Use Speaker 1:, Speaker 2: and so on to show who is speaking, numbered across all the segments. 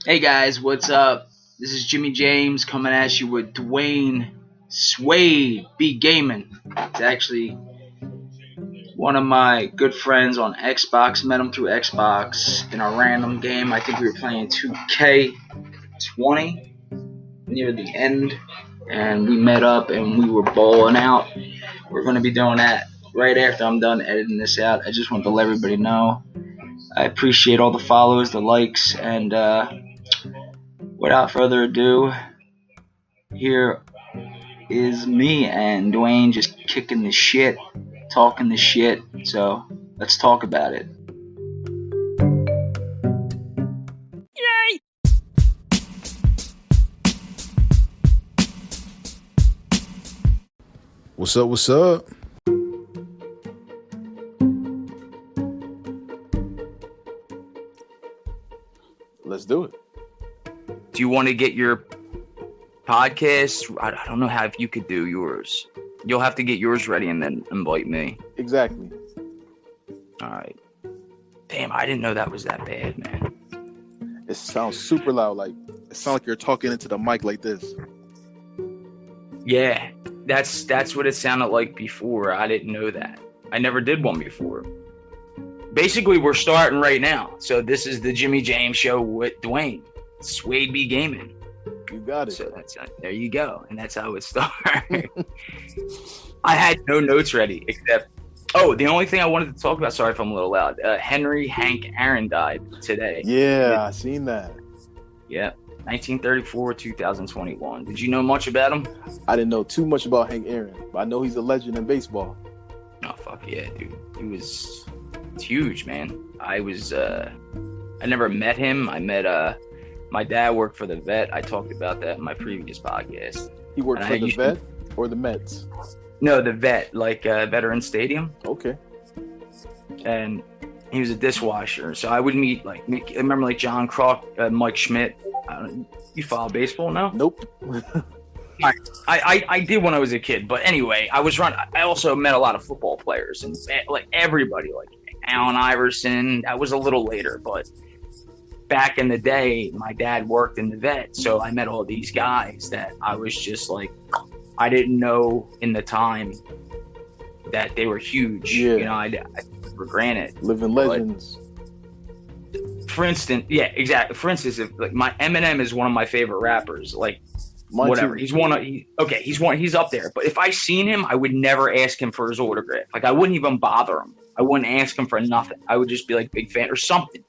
Speaker 1: Hey guys, what's up? This is Jimmy James coming at you with Dwayne Swade B Gaming. It's actually one of my good friends on Xbox. Met him through Xbox in a random game. I think we were playing 2K20 near the end, and we met up and we were bowling out. We're going to be doing that right after I'm done editing this out. I just want to let everybody know I appreciate all the follows, the likes, and without further ado, here is me and Dwayne just kicking the shit, talking the shit. So let's talk about it.
Speaker 2: Yay!
Speaker 3: What's up? What's up? Let's do it.
Speaker 1: Do you want to get your podcast? I don't know how if you could do yours. You'll have to get yours ready and then invite me.
Speaker 3: Exactly.
Speaker 1: All right. Damn, I didn't know that was that bad, man.
Speaker 3: It sounds super loud. Like it sounds like you're talking into the mic like this.
Speaker 1: Yeah, that's what it sounded like before. I didn't know that. I never did one before. Basically, we're starting right now. So this is the Jimmy James Show with Dwayne Swade B Gaming.
Speaker 3: You got it.
Speaker 1: So there you go, and that's how it started. I had no notes ready except the only thing I wanted to talk about. Sorry if I'm a little loud. Henry Hank Aaron died today.
Speaker 3: Yeah, I seen that.
Speaker 1: Yeah, 1934, 2021. Did you know much about him?
Speaker 3: I didn't know too much about Hank Aaron, but I know he's a legend in baseball.
Speaker 1: Oh fuck yeah, dude! It's huge, man. I never met him. I met my dad worked for the Vet. I talked about that in my previous podcast.
Speaker 3: He worked for the Vet or the Mets?
Speaker 1: No, the Vet, like Veterans Stadium.
Speaker 3: Okay.
Speaker 1: And he was a dishwasher, so I would meet I remember like John Kruk, Mike Schmidt. You follow baseball now?
Speaker 3: Nope.
Speaker 1: I did when I was a kid, but anyway, I also met a lot of football players and like everybody, like Allen Iverson. That was a little later, but back in the day, my dad worked in the Vet, so I met all these guys that I was just like, I didn't know in the time that they were huge.
Speaker 3: Yeah.
Speaker 1: You know, I for granted.
Speaker 3: Living legends.
Speaker 1: For instance, yeah, exactly. For instance, if like my Eminem is one of my favorite rappers, like
Speaker 3: Mine
Speaker 1: whatever.
Speaker 3: Too.
Speaker 1: He's up there. But if I seen him, I would never ask him for his autograph. Like I wouldn't even bother him. I wouldn't ask him for nothing. I would just be like big fan or something.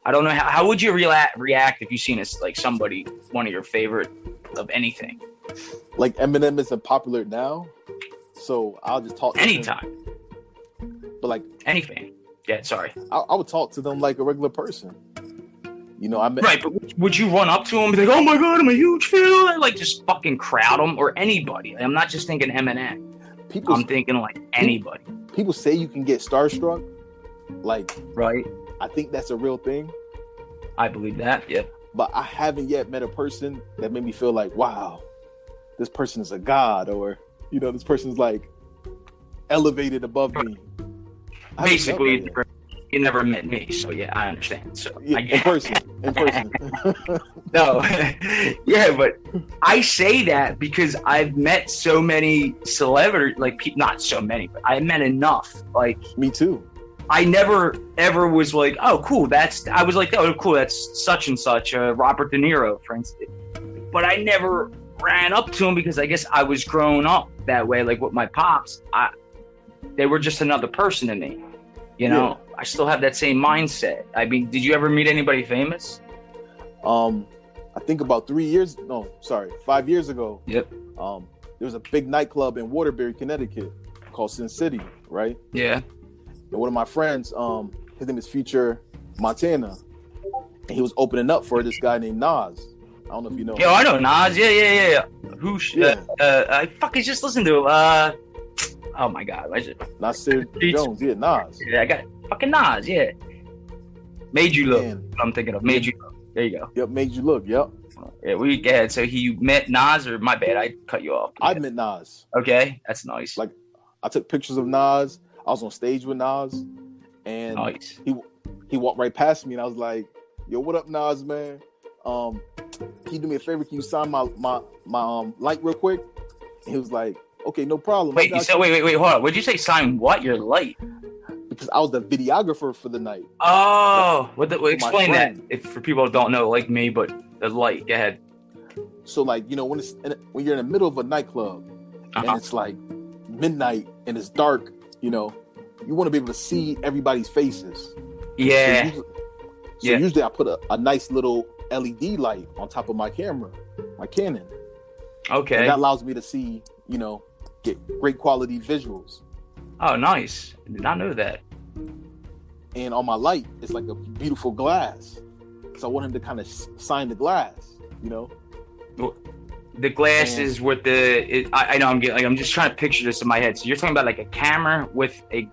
Speaker 1: I don't know how would you react if you seen somebody, one of your favorite of anything.
Speaker 3: Like Eminem isn't popular now, so I'll just talk to
Speaker 1: anytime.
Speaker 3: him. But like
Speaker 1: any fan. Yeah, sorry.
Speaker 3: I would talk to them like a regular person. You know,
Speaker 1: right, but would you run up to him and be like, "Oh my god, I'm a huge fan"? Like just fucking crowd him or anybody. I'm not just thinking Eminem. I'm thinking like anybody.
Speaker 3: People say you can get starstruck. Like,
Speaker 1: right.
Speaker 3: I think that's a real thing.
Speaker 1: I believe that, yeah.
Speaker 3: But I haven't yet met a person that made me feel like, wow, this person is a god, or, you know, this person's like elevated above me.
Speaker 1: Basically, you never met me, so yeah, I understand. So
Speaker 3: yeah, in person.
Speaker 1: No, yeah, but I say that because I've met so many celebrities, not so many, but I met enough. Like
Speaker 3: me too.
Speaker 1: I never ever was like, oh, cool. I was like, oh, cool. That's such and such, Robert De Niro, for instance. But I never ran up to him because I guess I was growing up that way. Like with my pops, they were just another person to me. You know, yeah. I still have that same mindset. I mean, did you ever meet anybody famous?
Speaker 3: I think about 5 years ago.
Speaker 1: Yep.
Speaker 3: There was a big nightclub in Waterbury, Connecticut called Sin City, right?
Speaker 1: Yeah.
Speaker 3: And one of my friends, his name is Future Montana, and he was opening up for this guy named Nas. I don't know if you know.
Speaker 1: Yo, I know Nas. Yeah. I fucking just listened to him. Oh my god,
Speaker 3: Nasir Jones. Yeah, Nas.
Speaker 1: Yeah, I got it. Fucking Nas. Yeah. Made You Look. I'm thinking of Made You Look. There you go.
Speaker 3: Yep, Made You Look. Yep.
Speaker 1: Yeah, we had. So he met Nas, or my bad, I cut you off.
Speaker 3: I met Nas.
Speaker 1: Okay, that's nice.
Speaker 3: Like, I took pictures of Nas. I was on stage with Nas, and
Speaker 1: nice.
Speaker 3: He walked right past me, and I was like, "Yo, what up, Nas, man?" can you do me a favor? Can you sign my light real quick? And he was like, okay, no problem.
Speaker 4: Wait, you said, wait, hold on. Would you say sign what? Your light?
Speaker 3: Because I was the videographer for the night.
Speaker 4: Oh, explain that if for people who don't know, like me, but the light. Go ahead.
Speaker 3: So, like, you know, when you're in the middle of a nightclub and it's like midnight and it's dark, you know, you want to be able to see everybody's faces.
Speaker 4: Yeah.
Speaker 3: So usually I put a nice little LED light on top of my camera, my Canon.
Speaker 4: Okay.
Speaker 3: And that allows me to see, you know, get great quality visuals.
Speaker 4: Oh, nice. I did not know that.
Speaker 3: And on my light, it's like a beautiful glass. So I want him to kind of sign the glass, you know?
Speaker 4: The glass is with the... I know, I'm just trying to picture this in my head. So you're talking about like a camera with a...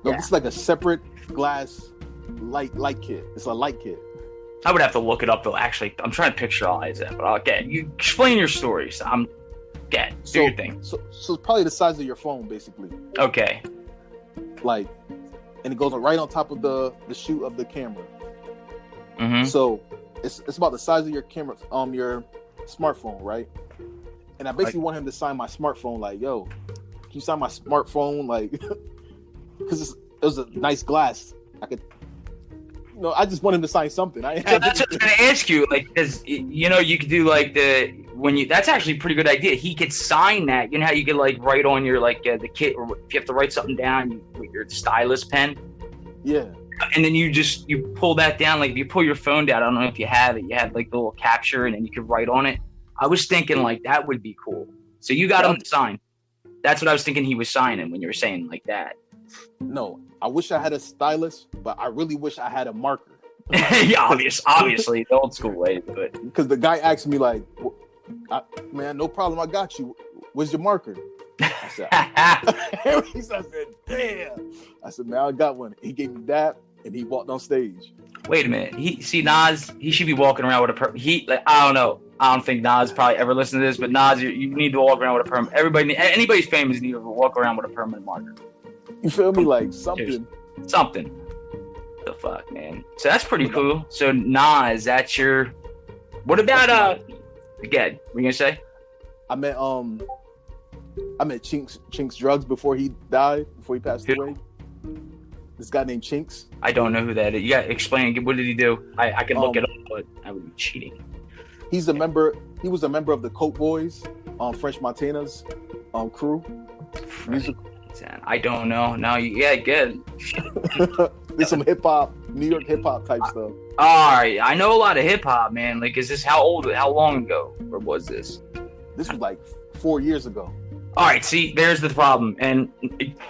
Speaker 3: No, This is like a separate glass light kit. It's a light kit.
Speaker 4: I would have to look it up, though. Actually, I'm trying to pictureize it. But okay, you explain your stories. Do your thing.
Speaker 3: So it's probably the size of your phone, basically.
Speaker 4: Okay.
Speaker 3: Like, and it goes right on top of the shoot of the camera.
Speaker 4: Mm-hmm.
Speaker 3: So it's about the size of your camera, your smartphone, right? And I basically want him to sign my smartphone. Like, yo, can you sign my smartphone? Like, because it was a nice glass. I could. No, I just want him to sign something.
Speaker 4: That's what I was going to ask you, like, because, you know, you could do, like, that's actually a pretty good idea. He could sign that. You know how you could, like, write on your, like, the kit, or if you have to write something down with your stylus pen.
Speaker 3: Yeah.
Speaker 4: And then you pull that down, like, if you pull your phone down, I don't know if you have it, you have, like, the little capture, and then you could write on it. I was thinking, like, that would be cool. So you got him to sign. That's what I was thinking he was signing when you were saying, like, that.
Speaker 3: No, I wish I had a stylus, but I really wish I had a marker.
Speaker 4: Yeah, obviously, the old school way to do it.
Speaker 3: Because the guy asked me, like, man, no problem, I got you. Where's your marker? I said, damn. I said, man, I got one. He gave me that, and he walked on stage.
Speaker 4: Wait a minute. Nas, he should be walking around with a perm. I don't know. I don't think Nas probably ever listened to this, but Nas, you need to walk around with a perm. Anybody's famous need to walk around with a permanent marker.
Speaker 3: You feel me? Like something.
Speaker 4: The fuck, man. So that's pretty cool. So Nas, that's your. What about again? What are you gonna say?
Speaker 3: I met Chinks Drugs before he died, before he passed away. This guy named Chinks.
Speaker 4: I don't know who that is. You gotta explain. What did he do? I can look it up, but I would be cheating.
Speaker 3: He was a member of the Coke Boys, French Montana's crew. Music.
Speaker 4: I don't know. No, yeah, good.
Speaker 3: There's some hip hop, New York hip hop type stuff.
Speaker 4: All right, I know a lot of hip hop, man. Like, is this how long ago, or was this?
Speaker 3: This was like 4 years ago.
Speaker 4: All right, see, there's the problem. And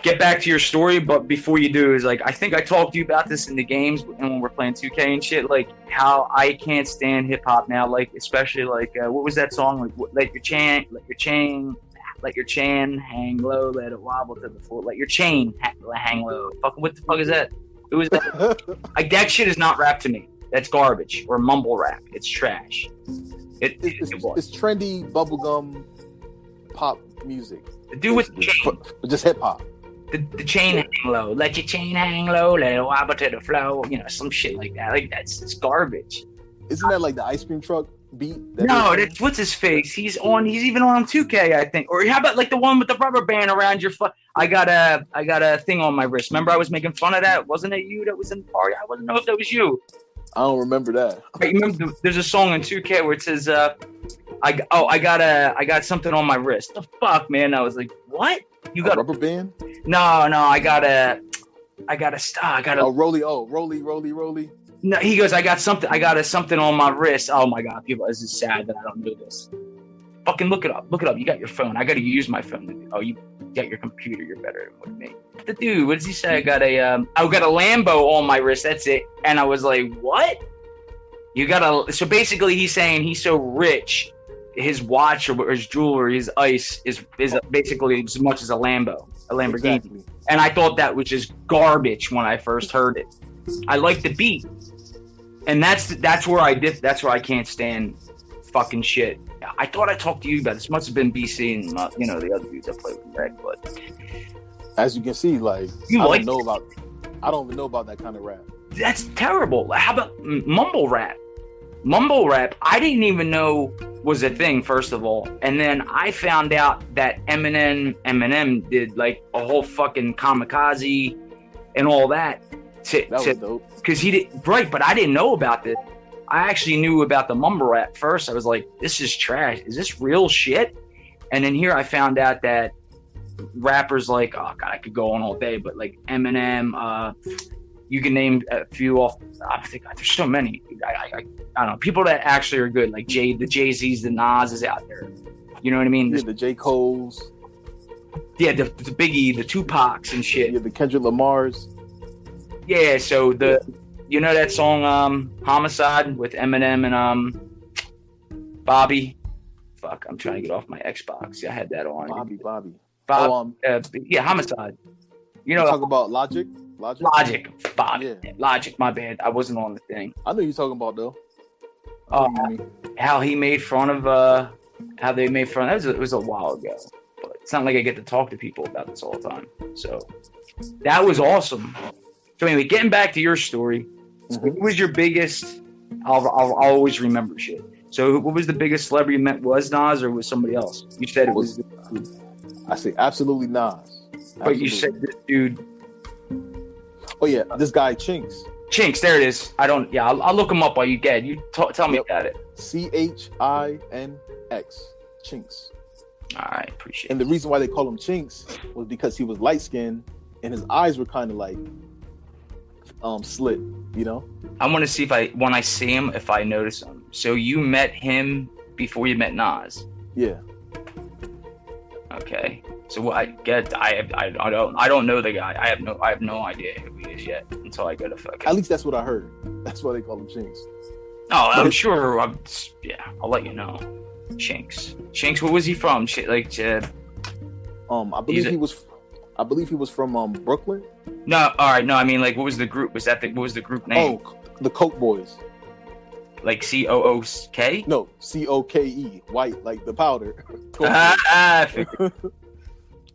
Speaker 4: get back to your story, but before you do, is like, I think I talked to you about this in the games and when we're playing 2K and shit, like how I can't stand hip hop now, like especially like what was that song? Like let your chain hang low, let it wobble to the floor. Let your chain hang low. What the fuck is that? It was like that shit is not rap to me. That's garbage or mumble rap. It's trash.
Speaker 3: It's trendy bubblegum pop music.
Speaker 4: The dude with the chain.
Speaker 3: Just hip hop.
Speaker 4: The chain hang low. Let your chain hang low, let it wobble to the flow. You know, some shit like that. Like it's garbage.
Speaker 3: Isn't that like the ice cream truck beat?
Speaker 4: No, that's what's his face. He's even on 2K, I think. Or how about like the one with the rubber band around your foot? I got a thing on my wrist. Remember, I was making fun of that. Wasn't it you that was in the party? I wasn't know if that was you.
Speaker 3: I don't remember that.
Speaker 4: Right, remember, there's a song in 2K where it says, I got something on my wrist. The fuck, man? I was like, what? You got
Speaker 3: a rubber band?
Speaker 4: No, I got a
Speaker 3: roly.
Speaker 4: No, he goes, I got something on my wrist. Oh my god, people, this is sad that I don't know this. Fucking look it up. You got your phone. I got to use my phone. Oh, you got your computer. You're better than me. The dude, what does he say? I got a Lambo on my wrist. That's it. And I was like, what? So basically he's saying he's so rich, his watch or his jewelry, his ice is basically as much as a Lamborghini.
Speaker 3: Exactly.
Speaker 4: And I thought that was just garbage when I first heard it. I like the beat. And that's where I can't stand fucking shit. I thought I talked to you about this. Must have been BC and the other dudes I played with Greg, but
Speaker 3: as you can see, like I don't even know about that kind of rap.
Speaker 4: That's terrible. How about mumble rap? mumble rap, I didn't even know was a thing, first of all. And then I found out that Eminem did like a whole fucking kamikaze and all that.
Speaker 3: That was dope.
Speaker 4: Because he did, right, but I didn't know about this. I actually knew about the mumble rap first. I was like, this is trash. Is this real shit? And then here I found out that rappers like, oh God, I could go on all day, but like Eminem, you can name a few off. I think there's so many. I don't know. People that actually are good, like the Jay-Z's, the Nas is out there. You know what I mean?
Speaker 3: Yeah, the J. Cole's.
Speaker 4: Yeah, the Biggie, the Tupacs and shit.
Speaker 3: Yeah, the Kendrick Lamar's.
Speaker 4: Yeah, so you know that song Homicide with Eminem and Bobby? Fuck, I'm trying to get off my Xbox. Yeah, I had that on.
Speaker 3: Bobby.
Speaker 4: Yeah, Homicide. You know,
Speaker 3: talk about Logic.
Speaker 4: Bobby.
Speaker 3: Yeah.
Speaker 4: Logic, my bad. I wasn't on the thing.
Speaker 3: I know you're talking about though.
Speaker 4: How he made fun of how they made fun. It was a while ago, but it's not like I get to talk to people about this all the time. So that was awesome. So anyway, getting back to your story, who was your biggest? I'll always remember shit. So what was the biggest celebrity you met? Was Nas or was somebody else? You said it was.
Speaker 3: I say absolutely Nas.
Speaker 4: But you said this dude.
Speaker 3: Oh yeah, this guy Chinks.
Speaker 4: Chinks, there it is. I'll look him up while you get. You tell me about it.
Speaker 3: Chinx. Chinks.
Speaker 4: All right, appreciate it.
Speaker 3: And the reason why they call him Chinks was because he was light skinned and his eyes were kind of like slit, you know.
Speaker 4: I want to see when I see him, if I notice him. So you met him before you met Nas?
Speaker 3: Yeah.
Speaker 4: Okay. So what I get, I don't know the guy. I have no idea who he is yet until I go to fucking.
Speaker 3: At least that's what I heard. That's why they call him Chinks.
Speaker 4: Oh, I'm sure. I'll let you know. Chinks. What was he from?
Speaker 3: I believe he was from Brooklyn.
Speaker 4: No, all right. No, I mean, like, what was the group? What was the group name?
Speaker 3: Oh, the Coke Boys.
Speaker 4: Like COOK?
Speaker 3: No, COKE. White, like the powder.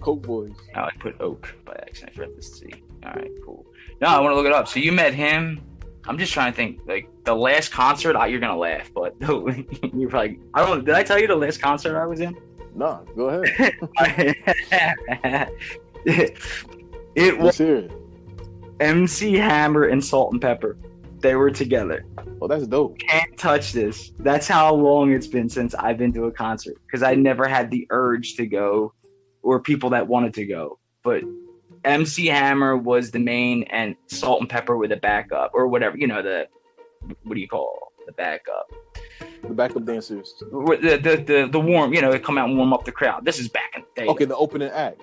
Speaker 3: Coke Boys.
Speaker 4: Oh, I put Oak by accident. I forgot this C. All right, cool. No, I want to look it up. So you met him. I'm just trying to think. Like the last concert, you're gonna laugh, but you're probably. I don't. Did I tell you the last concert I was in?
Speaker 3: Nah, go ahead.
Speaker 4: It was
Speaker 3: serious.
Speaker 4: MC Hammer and Salt and Pepper. They were together.
Speaker 3: Oh, that's dope.
Speaker 4: Can't touch this. That's how long it's been since I've been to a concert because I never had the urge to go or people that wanted to go. But MC Hammer was the main and Salt and Pepper were the backup or whatever. You know, what do you call the backup?
Speaker 3: The backup dancers.
Speaker 4: The warm, they come out and warm up the crowd. This is back in the day.
Speaker 3: Okay, the opening act.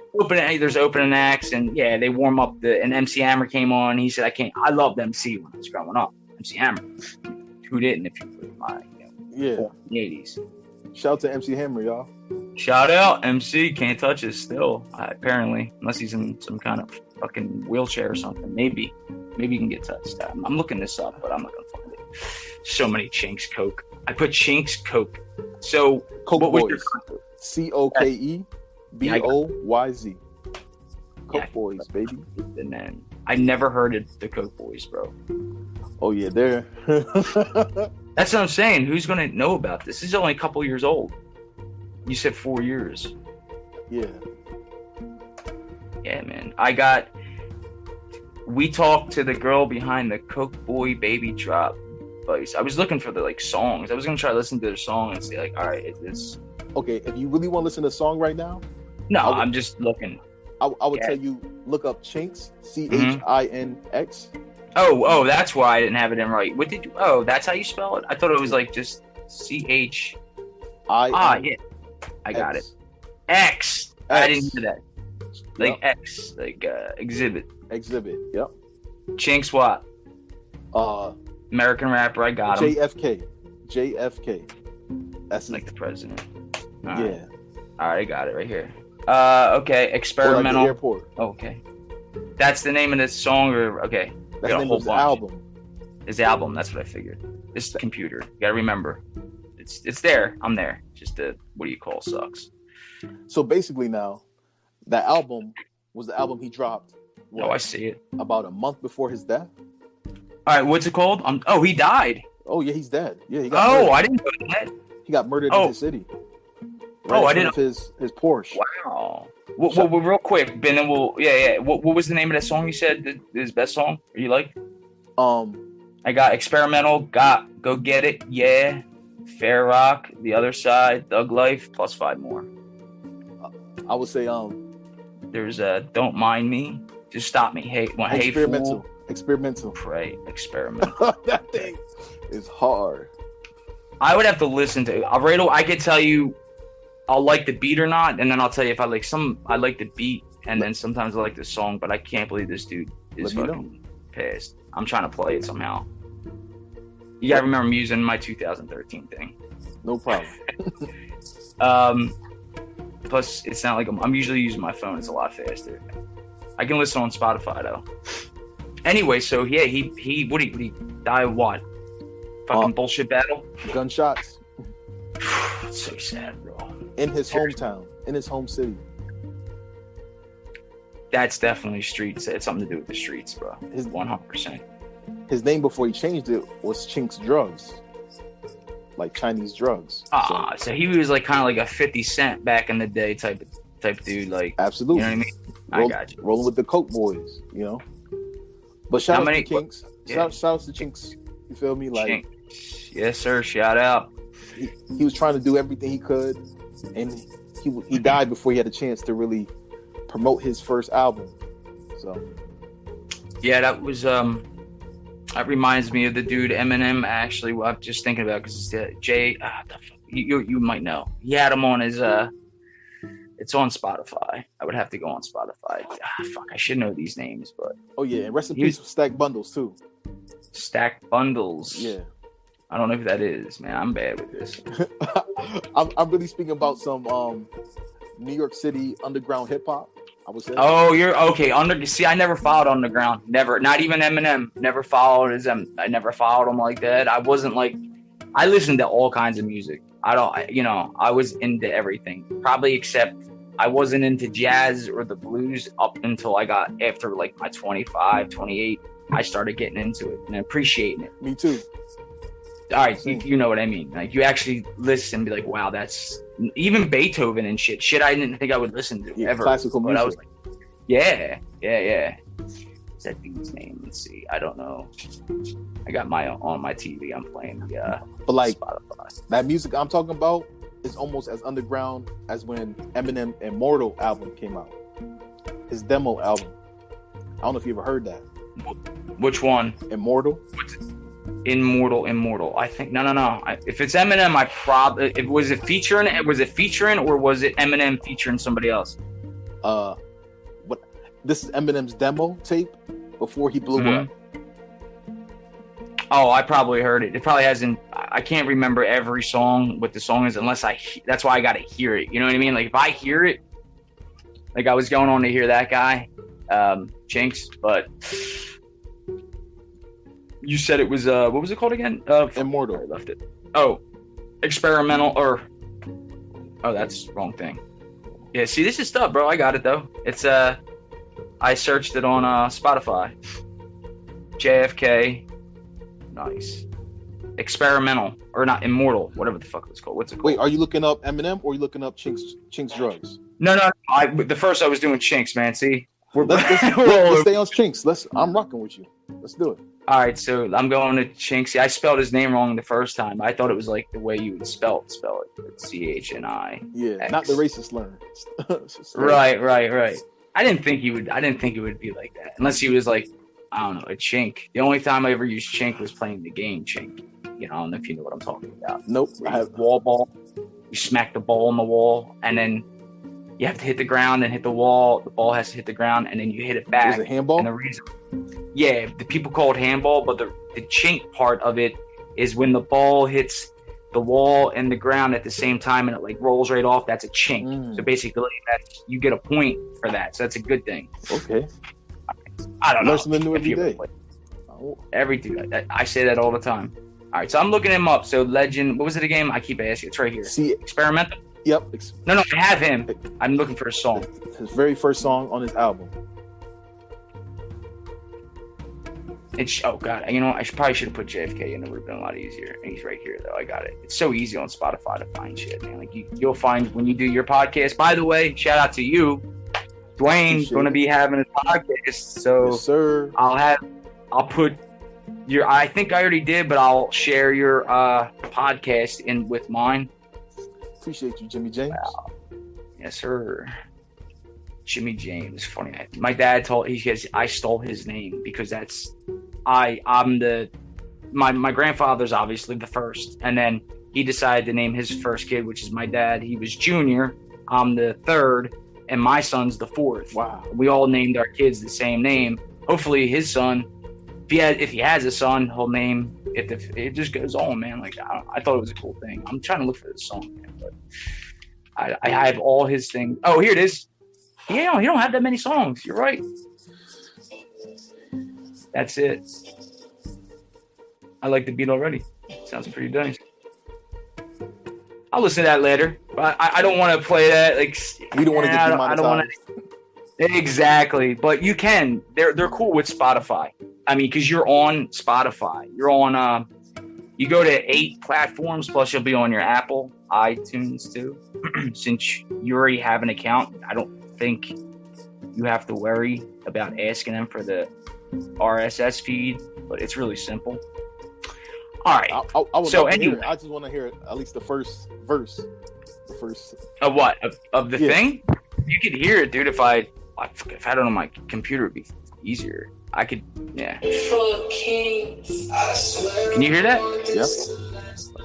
Speaker 4: There's opening acts, and yeah, they warm up and MC Hammer came on. He said, I loved MC when I was growing up. MC Hammer. Who didn't if you were my,
Speaker 3: in
Speaker 4: the 80s.
Speaker 3: Shout out to MC Hammer, y'all.
Speaker 4: Shout out MC. Can't touch us still, apparently, unless he's in some kind of fucking wheelchair or something. Maybe he can get touched. I'm looking this up, but I'm not gonna find it. So many Chinks Coke. I put Chinks Coke. So
Speaker 3: Coke
Speaker 4: what
Speaker 3: Boys.
Speaker 4: was your
Speaker 3: COKE BOYZ. Coke Boys, baby.
Speaker 4: And then I never heard of the Coke Boys, bro.
Speaker 3: Oh yeah, they're.
Speaker 4: That's what I'm saying. Who's gonna know about this? This is only a couple years old. You said 4 years.
Speaker 3: Yeah.
Speaker 4: Yeah, man. We talked to the girl behind the Coke Boy Baby Drop. I was looking for the songs. I was gonna try to listen to their song and say all right, is this
Speaker 3: okay? If you really want to listen to the song right now,
Speaker 4: no, I'm just looking.
Speaker 3: I would tell you look up Chinks, CHINX.
Speaker 4: Oh, that's why I didn't have it in right. What did you? Oh, that's how you spell it. I thought it was just CHI. Yeah, I got it. X. I didn't hear that. X, exhibit.
Speaker 3: Exhibit. Yep.
Speaker 4: Chinks what? American rapper. I got him.
Speaker 3: JFK. That's
Speaker 4: like the president. All
Speaker 3: yeah.
Speaker 4: Right. All right, I got it right here. Okay, experimental.
Speaker 3: Or airport.
Speaker 4: Okay, that's the name of this song, or okay.
Speaker 3: That's the name of his album.
Speaker 4: His album. That's what I figured. This is the computer. You gotta remember, it's there. I'm there. Just sucks.
Speaker 3: So basically, now that album was the album he dropped.
Speaker 4: I see it.
Speaker 3: About a month before his death.
Speaker 4: All right, what's it called? He died.
Speaker 3: Oh yeah, he's dead. Yeah, he got
Speaker 4: Oh,
Speaker 3: murdered.
Speaker 4: I didn't know that.
Speaker 3: He got murdered
Speaker 4: Oh.
Speaker 3: in his city.
Speaker 4: Oh, I
Speaker 3: in
Speaker 4: didn't-
Speaker 3: front of his Porsche.
Speaker 4: Wow. Well, real quick, Ben, then we'll. Yeah. What was the name of that song you said? His best song? Or you like? I got Experimental. Got Go Get It. Yeah. Fair Rock. The Other Side. Thug Life. Plus 5 more.
Speaker 3: I would say
Speaker 4: There's Don't Mind Me. Just Stop Me. Hey
Speaker 3: experimental.
Speaker 4: Fool.
Speaker 3: Experimental.
Speaker 4: Pray. Experimental.
Speaker 3: That thing is hard.
Speaker 4: I would have to listen to Alredo. I could tell you I'll like the beat or not, and then I'll tell you if I like the beat, and then sometimes I like the song, but I can't believe this dude is
Speaker 3: Let me
Speaker 4: fucking pissed. I'm trying to play it somehow. You gotta remember I'm using my 2013 thing.
Speaker 3: No problem.
Speaker 4: Plus, it's not like I'm usually using my phone. It's a lot faster. I can listen on Spotify though. Anyway, so yeah, he would he die of what? Fucking bullshit battle.
Speaker 3: Gunshots
Speaker 4: It's so sad, bro.
Speaker 3: in his hometown, in his home city.
Speaker 4: That's definitely streets. It's something to do with the streets, bro.
Speaker 3: His
Speaker 4: 100%.
Speaker 3: His name before he changed it was Chinks Drugs, like Chinese drugs.
Speaker 4: So he was like kind of like a 50 Cent back in the day type dude. Like,
Speaker 3: Absolutely.
Speaker 4: you know what I mean? I got you.
Speaker 3: Rolling with the Coke boys, you know. But shout
Speaker 4: How
Speaker 3: out
Speaker 4: many-
Speaker 3: to Chinks.
Speaker 4: Yeah.
Speaker 3: Shout out to Chinks. You feel me? Like
Speaker 4: Chinks. Yes, sir. Shout out.
Speaker 3: he was trying to do everything he could, and he died before he had a chance to really promote his first album. So
Speaker 4: Yeah, that was that reminds me of the dude Eminem. Actually, I'm just thinking about because you might know. He had him on his It's on Spotify. I would have to go on Spotify. Fuck, I should know these names, but
Speaker 3: oh yeah, and rest in peace with Stack Bundles too.
Speaker 4: Stack Bundles.
Speaker 3: Yeah.
Speaker 4: I don't know who that is, man. I'm bad with this.
Speaker 3: I'm really speaking about some New York City underground hip hop. I would say.
Speaker 4: Oh, you're okay. See, I never followed Underground. Never. Not even Eminem. Never followed I never followed him like that. I wasn't like. I listened to all kinds of music. I was into everything. Probably except I wasn't into jazz or the blues up until I got after like my 25, 28. I started getting into it and appreciating it.
Speaker 3: Me too.
Speaker 4: All right, you know what I mean. Like you actually listen and be like, wow, that's even Beethoven and shit I didn't think I would listen to ever.
Speaker 3: Classical music.
Speaker 4: But I was like, yeah. What's that dude's name? Let's see. I don't know. I got on my TV. I'm playing
Speaker 3: But like
Speaker 4: Spotify.
Speaker 3: that music I'm talking about is almost as underground as when Eminem Immortal album came out. His demo album. I don't know if you ever heard that.
Speaker 4: Which one?
Speaker 3: Immortal.
Speaker 4: Immortal. I think no. If it's Eminem, was it featuring or was it Eminem featuring somebody else?
Speaker 3: What? This is Eminem's demo tape before he blew up.
Speaker 4: Oh, I probably heard it. It probably hasn't. I can't remember every song what the song is unless that's why I got to hear it. You know what I mean? Like if I hear it, like I was going on to hear that guy, Chinks, but you said it was what was it called again?
Speaker 3: Immortal.
Speaker 4: I left it. Oh, Experimental that's wrong thing. Yeah, see, this is stuff, bro. I got it though. It's I searched it on Spotify. JFK. Nice. Experimental or not Immortal, whatever the fuck it's called. What's it called?
Speaker 3: Wait, are you looking up Eminem or are you looking up Chinks Drugs?
Speaker 4: No. The first I was doing Chinks, man. See,
Speaker 3: Let's stay on Chinks. I'm rocking with you. Let's do it.
Speaker 4: All right, so I'm going to Chinks. I spelled his name wrong the first time. I thought it was like the way you would spell it. It's CHNI.
Speaker 3: Yeah,
Speaker 4: X.
Speaker 3: not the racist learn.
Speaker 4: Right. I didn't think he would be like that unless he was like, I don't know, a chink. The only time I ever used chink was playing the game Chink. You know, I don't know if you know what I'm talking about.
Speaker 3: Nope.
Speaker 4: I have wall ball. You smack the ball on the wall, and then you have to hit the ground and hit the wall. The ball has to hit the ground, and then you hit it back.
Speaker 3: Is it handball?
Speaker 4: And the reason, the people call it handball, but the chink part of it is when the ball hits the wall and the ground at the same time, and it like rolls right off. That's a chink. So basically, you get a point for that. So that's a good thing.
Speaker 3: Okay.
Speaker 4: I don't know.
Speaker 3: Learn something new every day.
Speaker 4: Every dude. I say that all the time. All right, so I'm looking him up. So Legend, what was it again? I keep asking. It's right here.
Speaker 3: See,
Speaker 4: Experimental?
Speaker 3: yep.
Speaker 4: No, I have him. I'm looking for a song.
Speaker 3: His very first song on his album.
Speaker 4: Oh god, you know, probably should have put JFK in. It would have been a lot easier. And he's right here though. I got it. It's so easy on Spotify to find shit, man. Like you'll find when you do your podcast. By the way, shout out to you, Dwayne's going to be having a podcast. So
Speaker 3: yes, sir.
Speaker 4: I'll put your. I think I already did, but I'll share your podcast in with mine.
Speaker 3: Appreciate you, Jimmy James.
Speaker 4: Wow. Yes, sir. Jimmy James. Funny. My dad I stole his name because I'm my grandfather's obviously the first, and then he decided to name his first kid, which is my dad. He was junior. I'm the third, and my son's the fourth.
Speaker 3: Wow.
Speaker 4: We all named our kids the same name. Hopefully his son, if he has a son, he'll name it. It just goes on, man. Like I thought it was a cool thing. I'm trying to look for this song, man, but I have all his things. Oh, here it is. Yeah, he don't have that many songs. You're right. That's it. I like the beat already. Sounds pretty nice. I'll listen to that later. But I don't want to play that. Like
Speaker 3: we don't want to get demonetized.
Speaker 4: I don't want to. Exactly, but you can. They're cool with Spotify. I mean, because you're on Spotify. You're on. You go to 8 platforms. Plus, you'll be on your Apple, iTunes too. Since you already have an account, I don't think you have to worry about asking them for the RSS feed, but it's really simple. All right. So anyway,
Speaker 3: I just want to hear at least the first verse. The first
Speaker 4: of what of the thing. You could hear it, dude. If I had it on my computer, it'd be easier. I could, yeah. Can you hear that?
Speaker 3: Yep.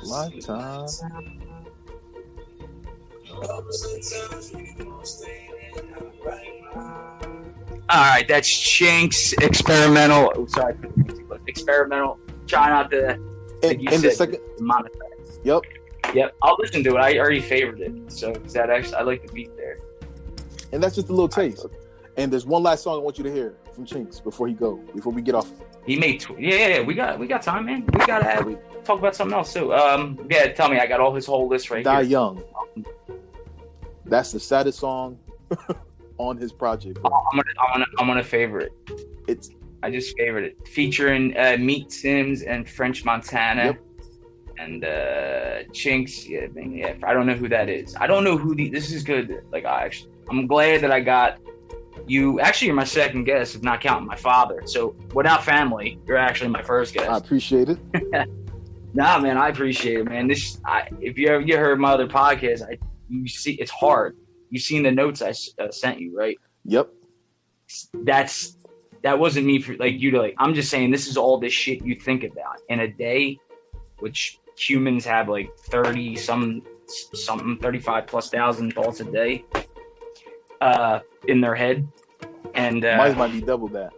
Speaker 3: Lifetime.
Speaker 4: All right, that's Chinks Experimental. Oh, sorry, Experimental. Try not to.
Speaker 3: In the second.
Speaker 4: Monetize. Yep. I'll listen to it. I already favored it, so that actually I like the beat there.
Speaker 3: And that's just a little taste. And there's one last song I want you to hear from Chinks before we get off.
Speaker 4: He made We got time, man. We talk about something else too. Yeah, tell me. I got all his whole list right
Speaker 3: Die
Speaker 4: here.
Speaker 3: Young. That's the saddest song on his project. Bro.
Speaker 4: I'm gonna favorite it. I just favored it, featuring Meat Sims and French Montana.
Speaker 3: Yep.
Speaker 4: And Chinks. Yeah, I don't know who that is. I don't know who this is good. Like I'm glad that I got you. Actually, you're my second guest, if not counting my father. So without family, you're actually my first guest.
Speaker 3: I appreciate it.
Speaker 4: Nah, man, I appreciate it, man. If you ever heard my other podcast, you see it's hard. You've seen the notes I sent you, right?
Speaker 3: Yep.
Speaker 4: That wasn't me for like you to like. I'm just saying this is all this shit you think about in a day, which humans have like 35 plus thousand thoughts a day in their head, and
Speaker 3: mine might be double that.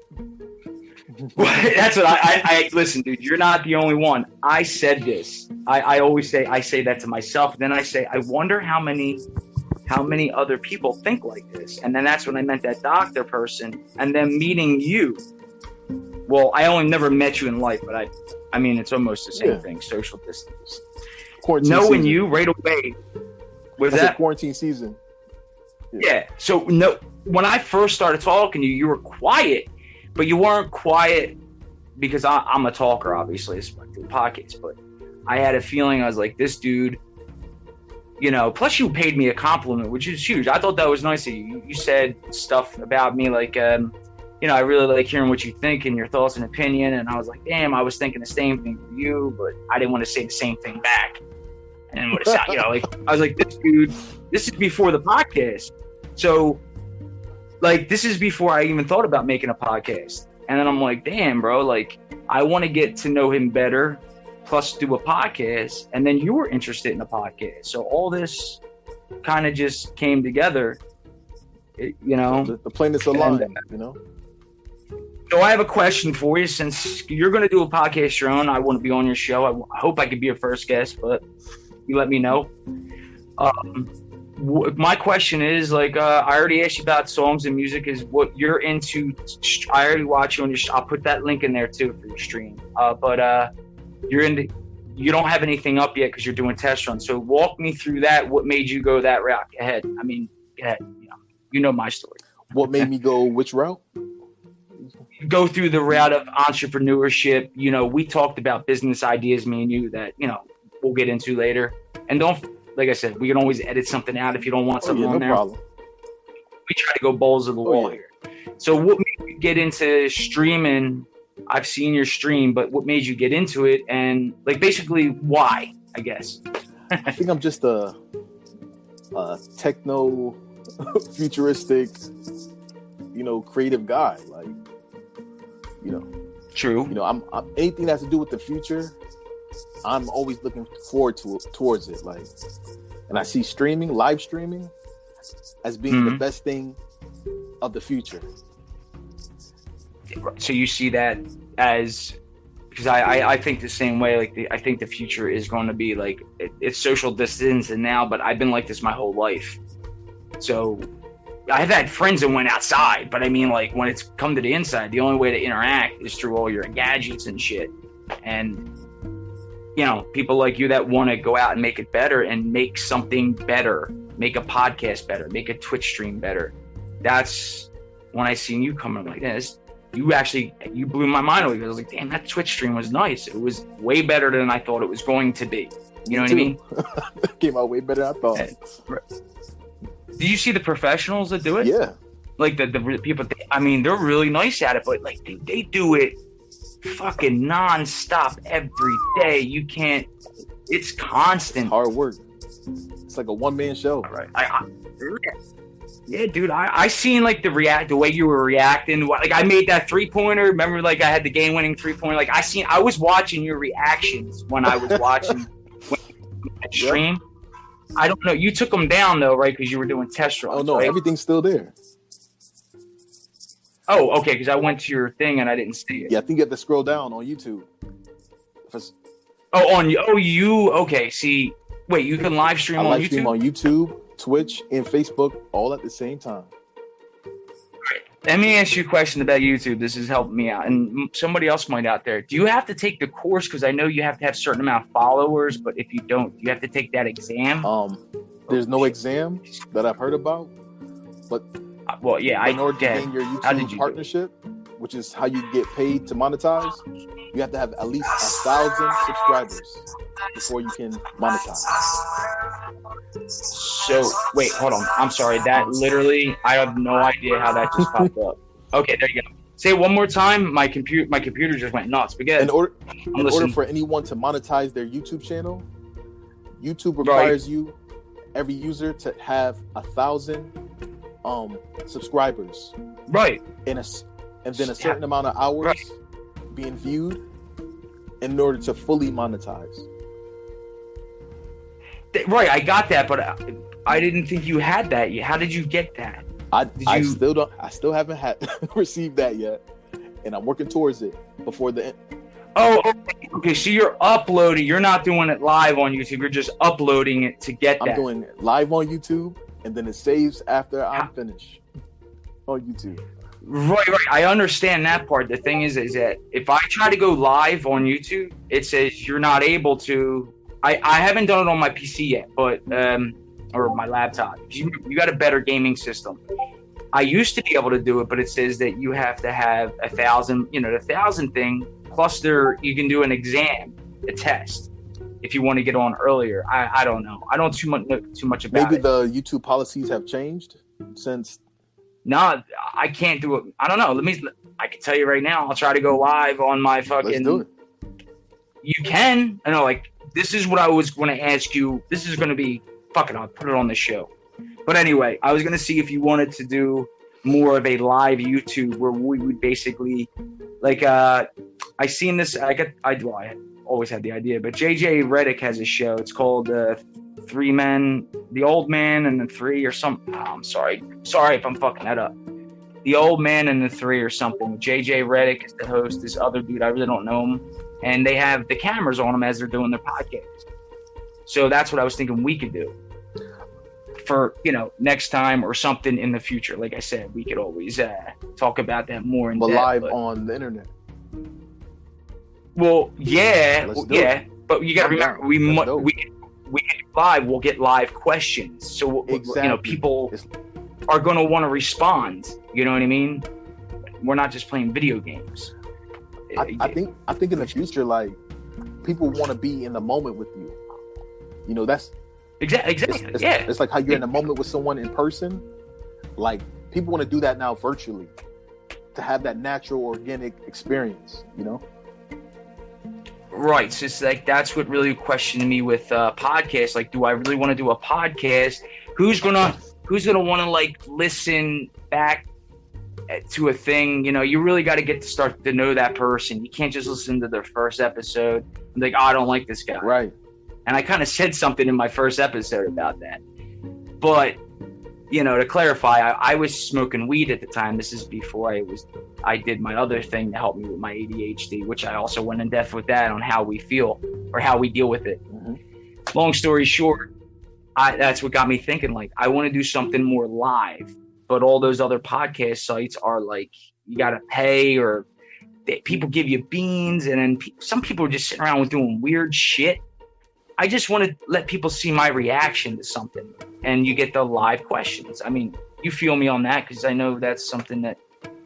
Speaker 4: That's what I listen, dude. You're not the only one. I said this. I always say that to myself. Then I say, I wonder how many other people think like this. And then that's when I met that doctor person, and then meeting you. Well, I only never met you in life, but I mean, it's almost the same thing. Social distance.
Speaker 3: Quarantine
Speaker 4: knowing
Speaker 3: season.
Speaker 4: You right away. Was that
Speaker 3: quarantine season?
Speaker 4: Yeah. So when I first started talking to you, you were quiet, but you weren't quiet because I'm a talker, obviously, it's like the podcast. But I had a feeling I was like, this dude, plus you paid me a compliment, which is huge. I thought that was nice of you. You said stuff about me like, I really like hearing what you think and your thoughts and opinion. And I was like, damn, I was thinking the same thing for you, but I didn't want to say the same thing back. And what it sounded, I was like, this dude, this is before the podcast. So, this is before I even thought about making a podcast. And then I'm like, damn, bro, I want to get to know him better, plus do a podcast. And then you were interested in a podcast. So all this kind of just came together,
Speaker 3: The planets aligned,
Speaker 4: So I have a question for you. Since you're going to do a podcast your own, I want to be on your show. I hope I could be your first guest, but you let me know. My question is, I already asked you about songs and music, is what you're into. I already watch you on your I'll put that link in there too for your stream. But you don't have anything up yet because you're doing test runs. So walk me through that. What made you go that route? Go ahead. Go ahead. You know my story.
Speaker 3: What made me go which route?
Speaker 4: go through the route of entrepreneurship. You know, we talked about business ideas, me and you, that, you know, we'll get into later. And don't, like I said, we can always edit something out if you don't want something on there.
Speaker 3: Problem.
Speaker 4: We try to go balls of the wall here. So what made you get into streaming? I've seen your stream, but what made you get into it? And like basically why, I guess?
Speaker 3: I think I'm just a techno futuristic, you know, creative guy. Like, you know,
Speaker 4: True.
Speaker 3: You know, I'm anything that has to do with the future, I'm always looking forward towards it. Like, and I see live streaming, as being the best thing of the future.
Speaker 4: So you see that as, because I think the same way. Like, I think the future is going to be like it's social distancing now, but I've been like this my whole life. So I've had friends that went outside, but I mean, like, when it's come to the inside, the only way to interact is through all your gadgets and shit. And you know, people like you that want to go out and make it better and make something better, make a podcast better, make a Twitch stream better. That's when I seen you coming like this. You blew my mind away. I was like, damn, that Twitch stream was nice. It was way better than I thought it was going to be. You know what I mean?
Speaker 3: It came out way better than I thought.
Speaker 4: Do you see the professionals that do it?
Speaker 3: Yeah.
Speaker 4: Like the people, I mean, they're really nice at it, but like they do it fucking nonstop every day. You can't, it's constant.
Speaker 3: It's hard work. It's like a one-man show.
Speaker 4: All right. Yeah, dude, I seen like the way you were reacting. Like, I made that 3-pointer. Remember, like, I had the game-winning 3-pointer. Like, I was watching your reactions when I was watching that stream. Yeah. I don't know. You took them down though, right? Because you were doing test runs.
Speaker 3: Oh no,
Speaker 4: right?
Speaker 3: Everything's still there.
Speaker 4: Oh, okay. Because I went to your thing and I didn't see it.
Speaker 3: Yeah, I think you have to scroll down on YouTube.
Speaker 4: Okay. See, wait, you can live stream on YouTube?
Speaker 3: I live stream on YouTube, Twitch, and Facebook all at the same time.
Speaker 4: Let me ask you a question about YouTube. This is helping me out, and somebody else might out there. Do you have to take the course? Because I know you have to have a certain amount of followers, but if you don't, do you have to take that exam?
Speaker 3: There's no exam that I've heard about, but
Speaker 4: well, yeah,
Speaker 3: in order to gain your YouTube partnership, which is how you get paid to monetize, you have to have at least 1,000 subscribers before you can monetize.
Speaker 4: So wait, hold on. I'm sorry. That literally, I have no idea how that just popped up. Okay, there you go. Say it one more time. My computer just went nuts. Because
Speaker 3: in order for anyone to monetize their YouTube channel, YouTube requires you, every user, to have 1,000 subscribers.
Speaker 4: Right.
Speaker 3: And then a certain amount of hours being viewed in order to fully monetize.
Speaker 4: Right, I got that, but I didn't think you had that yet. How did you get that?
Speaker 3: I still haven't received that yet, and I'm working towards it before the end.
Speaker 4: Oh, okay. So you're uploading. You're not doing it live on YouTube. You're just uploading it to get that.
Speaker 3: I'm doing it live on YouTube, and then it saves after I'm finished on YouTube.
Speaker 4: Right. I understand that part. The thing is that if I try to go live on YouTube, it says you're not able to. I haven't done it on my PC yet, but or my laptop. You got a better gaming system. I used to be able to do it, but it says that you have to have 1,000. You know, the 1,000 thing plus you can do an exam, a test, if you want to get on earlier. I don't know. I don't know too much about it.
Speaker 3: Maybe the YouTube policies have changed since.
Speaker 4: No, I can't do it. I don't know. I can tell you right now. I'll try to go live on my fucking.
Speaker 3: Let's do it.
Speaker 4: You can. I know, like, this is what I was going to ask you. This is going to be, fuck it, I'll put it on the show. But anyway, I was going to see if you wanted to do more of a live YouTube where we would basically, like, I seen this, I always had the idea, but JJ Redick has a show. It's called Three Men, The Old Man and the Three or something. Oh, I'm sorry if I'm fucking that up. The Old Man and the Three or something. JJ Redick is the host. This other dude, I really don't know him. And they have the cameras on them as they're doing their podcast. So that's what I was thinking we could do for, next time or something in the future. Like I said, we could always talk about that more in depth.
Speaker 3: Live on the internet.
Speaker 4: Well, yeah. But you got to remember, we get live. We'll get live questions. So,
Speaker 3: exactly.
Speaker 4: People are going to want to respond. You know what I mean? we're not just playing video games.
Speaker 3: I think in the future, like, people want to be in the moment with you. You know, that's
Speaker 4: exactly.
Speaker 3: It's like how you're in the moment with someone in person. Like, people want to do that now virtually to have that natural, organic experience. You know.
Speaker 4: Right. So it's like that's what really questioned me with podcasts. Like, do I really want to do a podcast? Who's gonna want to like listen back to a thing? You know, you really got to get to start to know that person. You can't just listen to their first episode and be like, oh, I don't like this guy.
Speaker 3: Right.
Speaker 4: And I kind of said something in my first episode about that. But, you know, to clarify, I was smoking weed at the time. This is before I did my other thing to help me with my ADHD, which I also went in depth with that on how we feel or how we deal with it. Mm-hmm. Long story short, that's what got me thinking, like, I want to do something more live. But all those other podcast sites are like, you got to pay, or people give you beans. And then some people are just sitting around doing weird shit. I just want to let people see my reaction to something, and you get the live questions. I mean, you feel me on that, because I know that's something that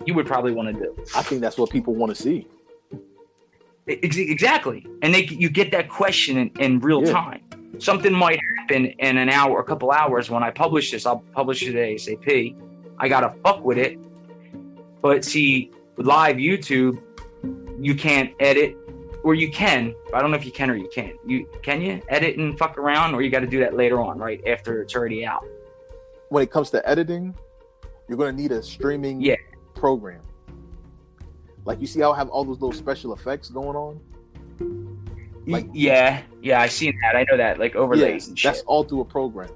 Speaker 4: you would probably want to do.
Speaker 3: I think that's what people want to see.
Speaker 4: Exactly. And you get that question in real time. Something might happen in an hour, a couple hours. When I publish this, I'll publish it ASAP. I got to fuck with it. But see, with live YouTube, you can't edit. Or you can. I don't know if you can or you can't. Can you edit and fuck around, or you got to do that later on, right after it's already out?
Speaker 3: When it comes to editing, you're going to need a streaming program. Like, you see how I have all those little special effects going on? Like,
Speaker 4: yeah, I seen that. I know that, like overlays and shit.
Speaker 3: That's all through a program.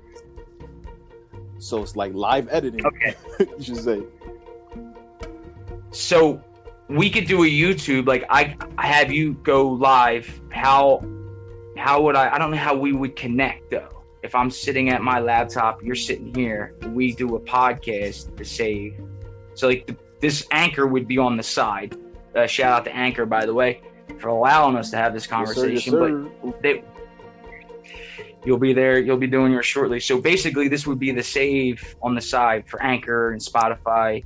Speaker 3: So it's like live editing.
Speaker 4: Okay,
Speaker 3: you should say.
Speaker 4: So we could do a YouTube, like I have you go live. How would I don't know how we would connect though. If I'm sitting at my laptop, you're sitting here, we do a podcast to save. So like this Anchor would be on the side. Shout out to Anchor, by the way, for allowing us to have this conversation.
Speaker 3: Yes, sir.
Speaker 4: But you'll be there, you'll be doing yours shortly. So basically this would be the save on the side for Anchor and Spotify,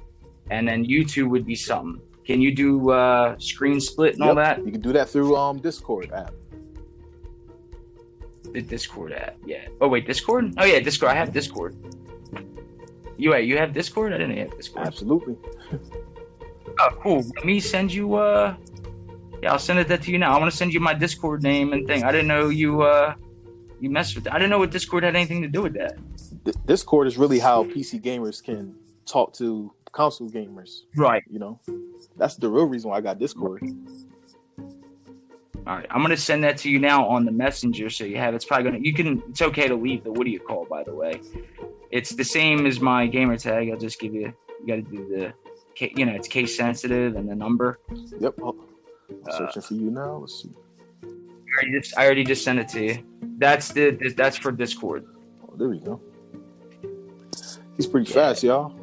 Speaker 4: and then YouTube would be something. Can you do screen split and all that?
Speaker 3: You can do that through Discord app.
Speaker 4: The Discord app, yeah. Oh wait, Discord? Oh yeah, Discord. I have Discord. You have Discord? I didn't have Discord.
Speaker 3: Absolutely.
Speaker 4: Oh, cool. Let me send you. I'll send it to you now. I want to send you my Discord name and thing. I didn't know you messed with that. I didn't know what Discord had anything to do with that.
Speaker 3: Discord is really how PC gamers can talk to console gamers.
Speaker 4: Right.
Speaker 3: You know, that's the real reason why I got Discord.
Speaker 4: All right, I'm gonna send that to you now on the messenger, so you have. It's probably it's okay to leave the what do you call, by the way. It's the same as my gamer tag. I'll just give you. You got to do the, it's case sensitive and the number.
Speaker 3: Yep. I'm searching for you now. Let's see.
Speaker 4: I already just sent it to you. That's for Discord.
Speaker 3: Oh, there we go. He's pretty fast, y'all.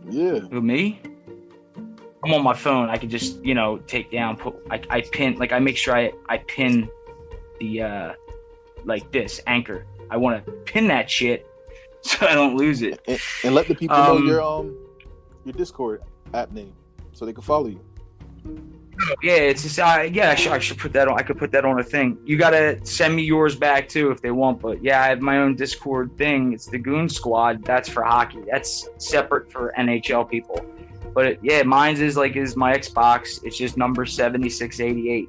Speaker 3: Yeah.
Speaker 4: Who, me? I'm on my phone. I can just, take down, I pin, like I make sure I pin the, like this Anchor. I want to pin that shit so I don't lose it.
Speaker 3: And let the people know your Discord app name so they can follow you.
Speaker 4: Yeah, it's just, I should put that on. I could put that on a thing. You got to send me yours back too if they want. But yeah, I have my own Discord thing. It's the Goon Squad. That's for hockey. That's separate for NHL people. But mine's is my Xbox. It's just number 7688.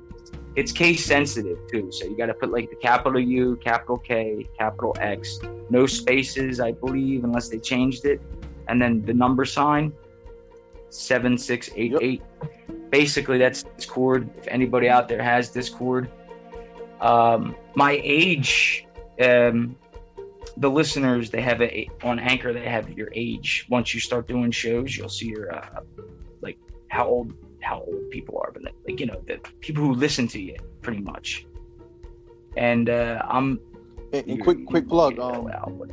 Speaker 4: It's case sensitive too. So you got to put like the capital U, capital K, capital X, no spaces, I believe, unless they changed it. And then the number sign, 7688. Yep. Basically, that's Discord. If anybody out there has Discord, my age, the listeners, they have on Anchor. They have your age. Once you start doing shows, you'll see your like how old people are, but the people who listen to you, pretty much. And I'm.
Speaker 3: And quick plug.
Speaker 4: Whatever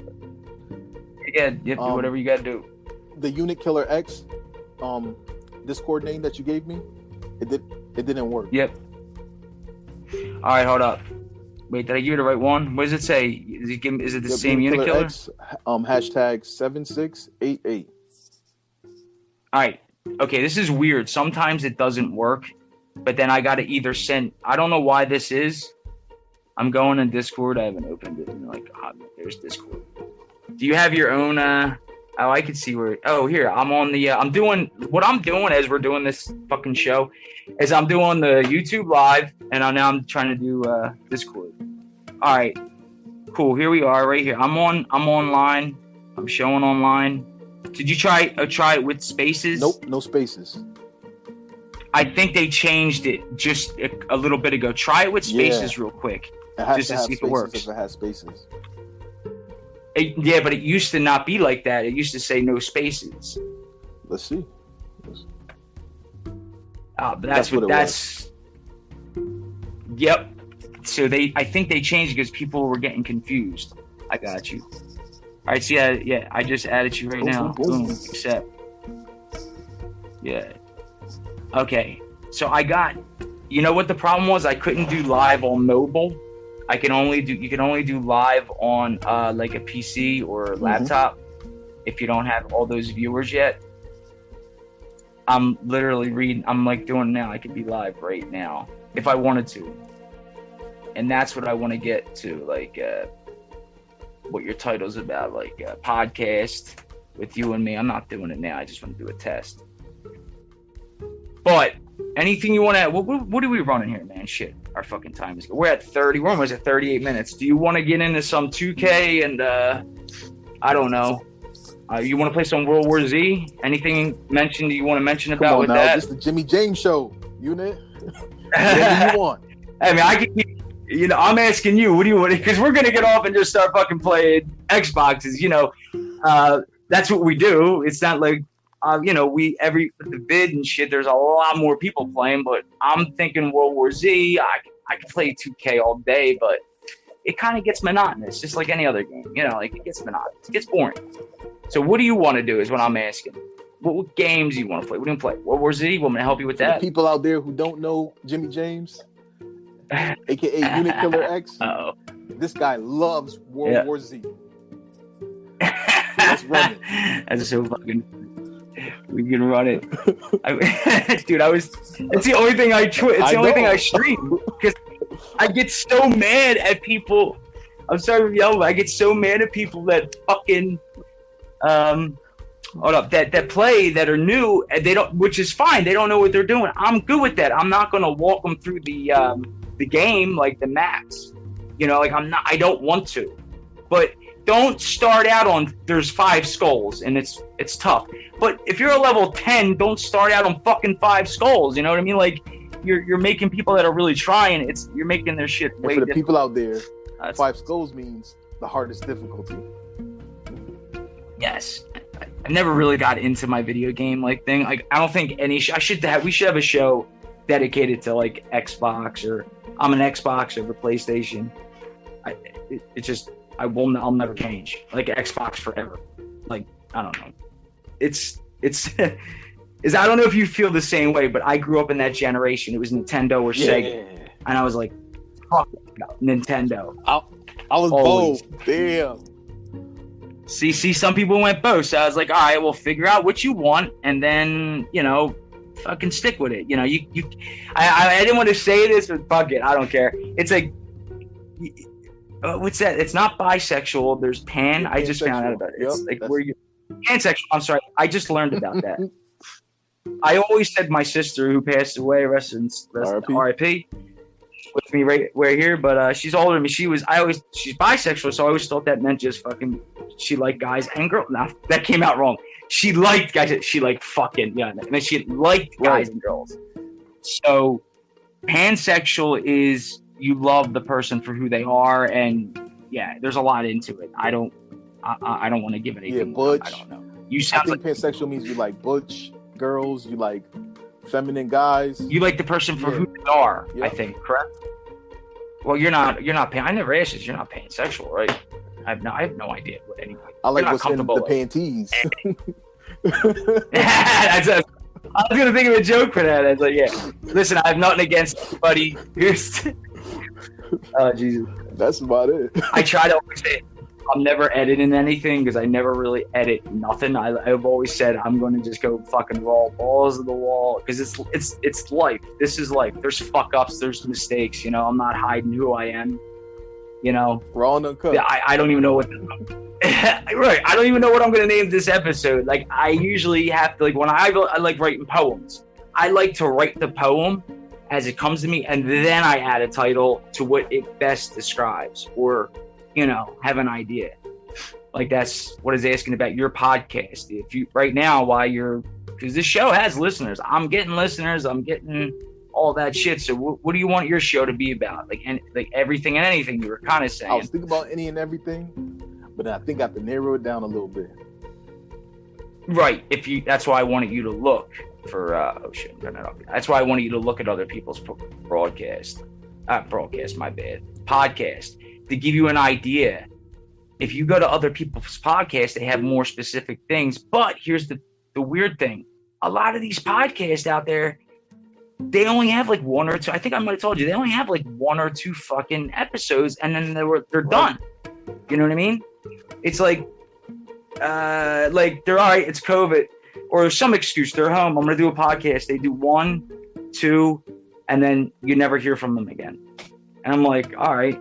Speaker 4: you got to do.
Speaker 3: The Unit Killer X, Discord name that you gave me, it didn't work.
Speaker 4: Yep. All right, hold up. Wait, did I give you the right one? What does it say? Is it the same Unit Killer?
Speaker 3: X, hashtag 7688.
Speaker 4: All right, okay, this is weird. Sometimes it doesn't work, but then I got to either send. I don't know why this is. I'm going in Discord. I haven't opened it. And like, there's Discord. Do you have your own? Oh, I can see where. Oh, here. I'm on the. I'm doing what I'm doing as we're doing this fucking show, is I'm doing the YouTube live, and now I'm trying to do Discord. All right, cool. Here we are, right here. I'm online. I'm showing online. Did you try it with spaces?
Speaker 3: Nope, no spaces.
Speaker 4: I think they changed it just a little bit ago. Try it with spaces real quick,
Speaker 3: It has
Speaker 4: just
Speaker 3: to
Speaker 4: to
Speaker 3: have
Speaker 4: see if it
Speaker 3: spaces
Speaker 4: works.
Speaker 3: if it has spaces.
Speaker 4: Yeah, but it used to not be like that. It used to say no spaces.
Speaker 3: Let's see.
Speaker 4: But
Speaker 3: That's what it
Speaker 4: that's. Yep. So I think they changed because people were getting confused. I got you. All right. So yeah. I just added you right
Speaker 3: Boom,
Speaker 4: now.
Speaker 3: boom, boom.
Speaker 4: Boom. Accept. Yeah. Okay. So I got. You know what the problem was? I couldn't do live on mobile. You can only do live on like a PC or laptop if you don't have all those viewers yet. I'm literally reading. I'm like doing it now. I could be live right now if I wanted to, and that's what I want to get to. Like what your title's about, like podcast with you and me. I'm not doing it now. I just want to do a test. But anything you want to? What are we running here, man? Shit, our fucking time is. We're at 30. We're almost at 38 minutes. Do you want to get into some 2K and I don't know? You want to play some World War Z? Anything mentioned you want to mention about with that?
Speaker 3: This is the Jimmy James show, unit. Whatever you want.
Speaker 4: I mean, I can. You know, I'm asking you. What do you want? Because we're gonna get off and just start fucking playing Xboxes. You know, that's what we do. It's not like. You know, the bid and shit, there's a lot more people playing, but I'm thinking World War Z. I can play 2K all day, but it kind of gets monotonous, just like any other game. You know, like it gets monotonous, it gets boring. So what do you want to do is what I'm asking. What games do you want to play? What do you play? World War Z? Want me to help you with
Speaker 3: For
Speaker 4: that?
Speaker 3: the people out there who don't know Jimmy James, aka Unit Killer X, this guy loves World War Z. Let's run it.
Speaker 4: That's so fucking. We can run it, dude. It's the only thing It's the only thing I stream because I get so mad at people. I'm sorry to yell, but I get so mad at people that fucking hold up, that play that are new and they don't, which is fine. They don't know what they're doing. I'm good with that. I'm not gonna walk them through the game like the maps. You know, like I don't want to, but. Don't start out on there's 5 skulls and it's tough. But if you're a level 10, don't start out on fucking 5 skulls. You know what I mean? Like you're making people that are really trying. You're making their shit way.
Speaker 3: And for the people out there, 5 skulls means the hardest difficulty.
Speaker 4: Yes, I never really got into my video game like thing. Like I don't think we should have a show dedicated to like Xbox or I'm an Xbox over PlayStation. I'll never change. Like Xbox forever. Like I don't know. It's I don't know if you feel the same way, but I grew up in that generation. It was Nintendo or Sega, and I was like, fuck Nintendo.
Speaker 3: I was both. Damn.
Speaker 4: See, some people went both. So I was like, all right, well, figure out what you want, and then fucking stick with it. You know, I didn't want to say this, but fuck it, I don't care. It's like. What's that? It's not bisexual. There's pan. I just found out about it. It's like where you pansexual. I'm sorry. I just learned about that. I always said my sister who passed away, rest R.I.P. with me right here, but she's older than me. She's bisexual, so I always thought that meant just fucking. She liked guys and girls. Nah, that came out wrong. She liked guys. She liked fucking and then she liked guys and girls. So pansexual is. You love the person for who they are, and there's a lot into it. I don't want to give anything.
Speaker 3: Yeah, butch.
Speaker 4: I don't know. You sound
Speaker 3: I think pansexual means you like butch girls, you like feminine guys.
Speaker 4: You like the person for who they are. Yep. I think, correct? Well, you're not. I never asked this. You're not pansexual, right? I have no idea what anyway.
Speaker 3: I like what's in the panties.
Speaker 4: I was gonna think of a joke for that. I was like, listen, I have nothing against anybody. Oh Jesus,
Speaker 3: that's about it.
Speaker 4: I try to always say, I'm never editing anything because I never really edit nothing. I've always said I'm going to just go fucking raw balls of the wall because it's life. This is life. There's fuck ups. There's mistakes. You know, I'm not hiding who I am. You know,
Speaker 3: raw and uncut.
Speaker 4: I don't even know what. Right. I don't even know what I'm going to name this episode. Like I usually have to when I like writing poems. I like to write the poem as it comes to me, and then I add a title to what it best describes, or have an idea. Like that's what is asking about your podcast. If you right now, because this show has listeners, I'm getting listeners, I'm getting all that shit. So what do you want your show to be about? Like everything and anything you were kind of saying.
Speaker 3: I was thinking about any and everything, but I think I have to narrow it down a little bit. Right.
Speaker 4: That's why I wanted you to look for. Oh shit! Turn that off. That's why I wanted you to look at other people's podcast. My bad. Podcast. To give you an idea, if you go to other people's podcasts, they have more specific things. But here's the weird thing. A lot of these podcasts out there, they only have like one or two. I think I might have told you, they only have like one or two fucking episodes, and then they're done. You know what I mean? It's like they're all right, it's COVID. Or some excuse, they're home, I'm going to do a podcast. They do 1, 2, and then you never hear from them again. And I'm like, all right.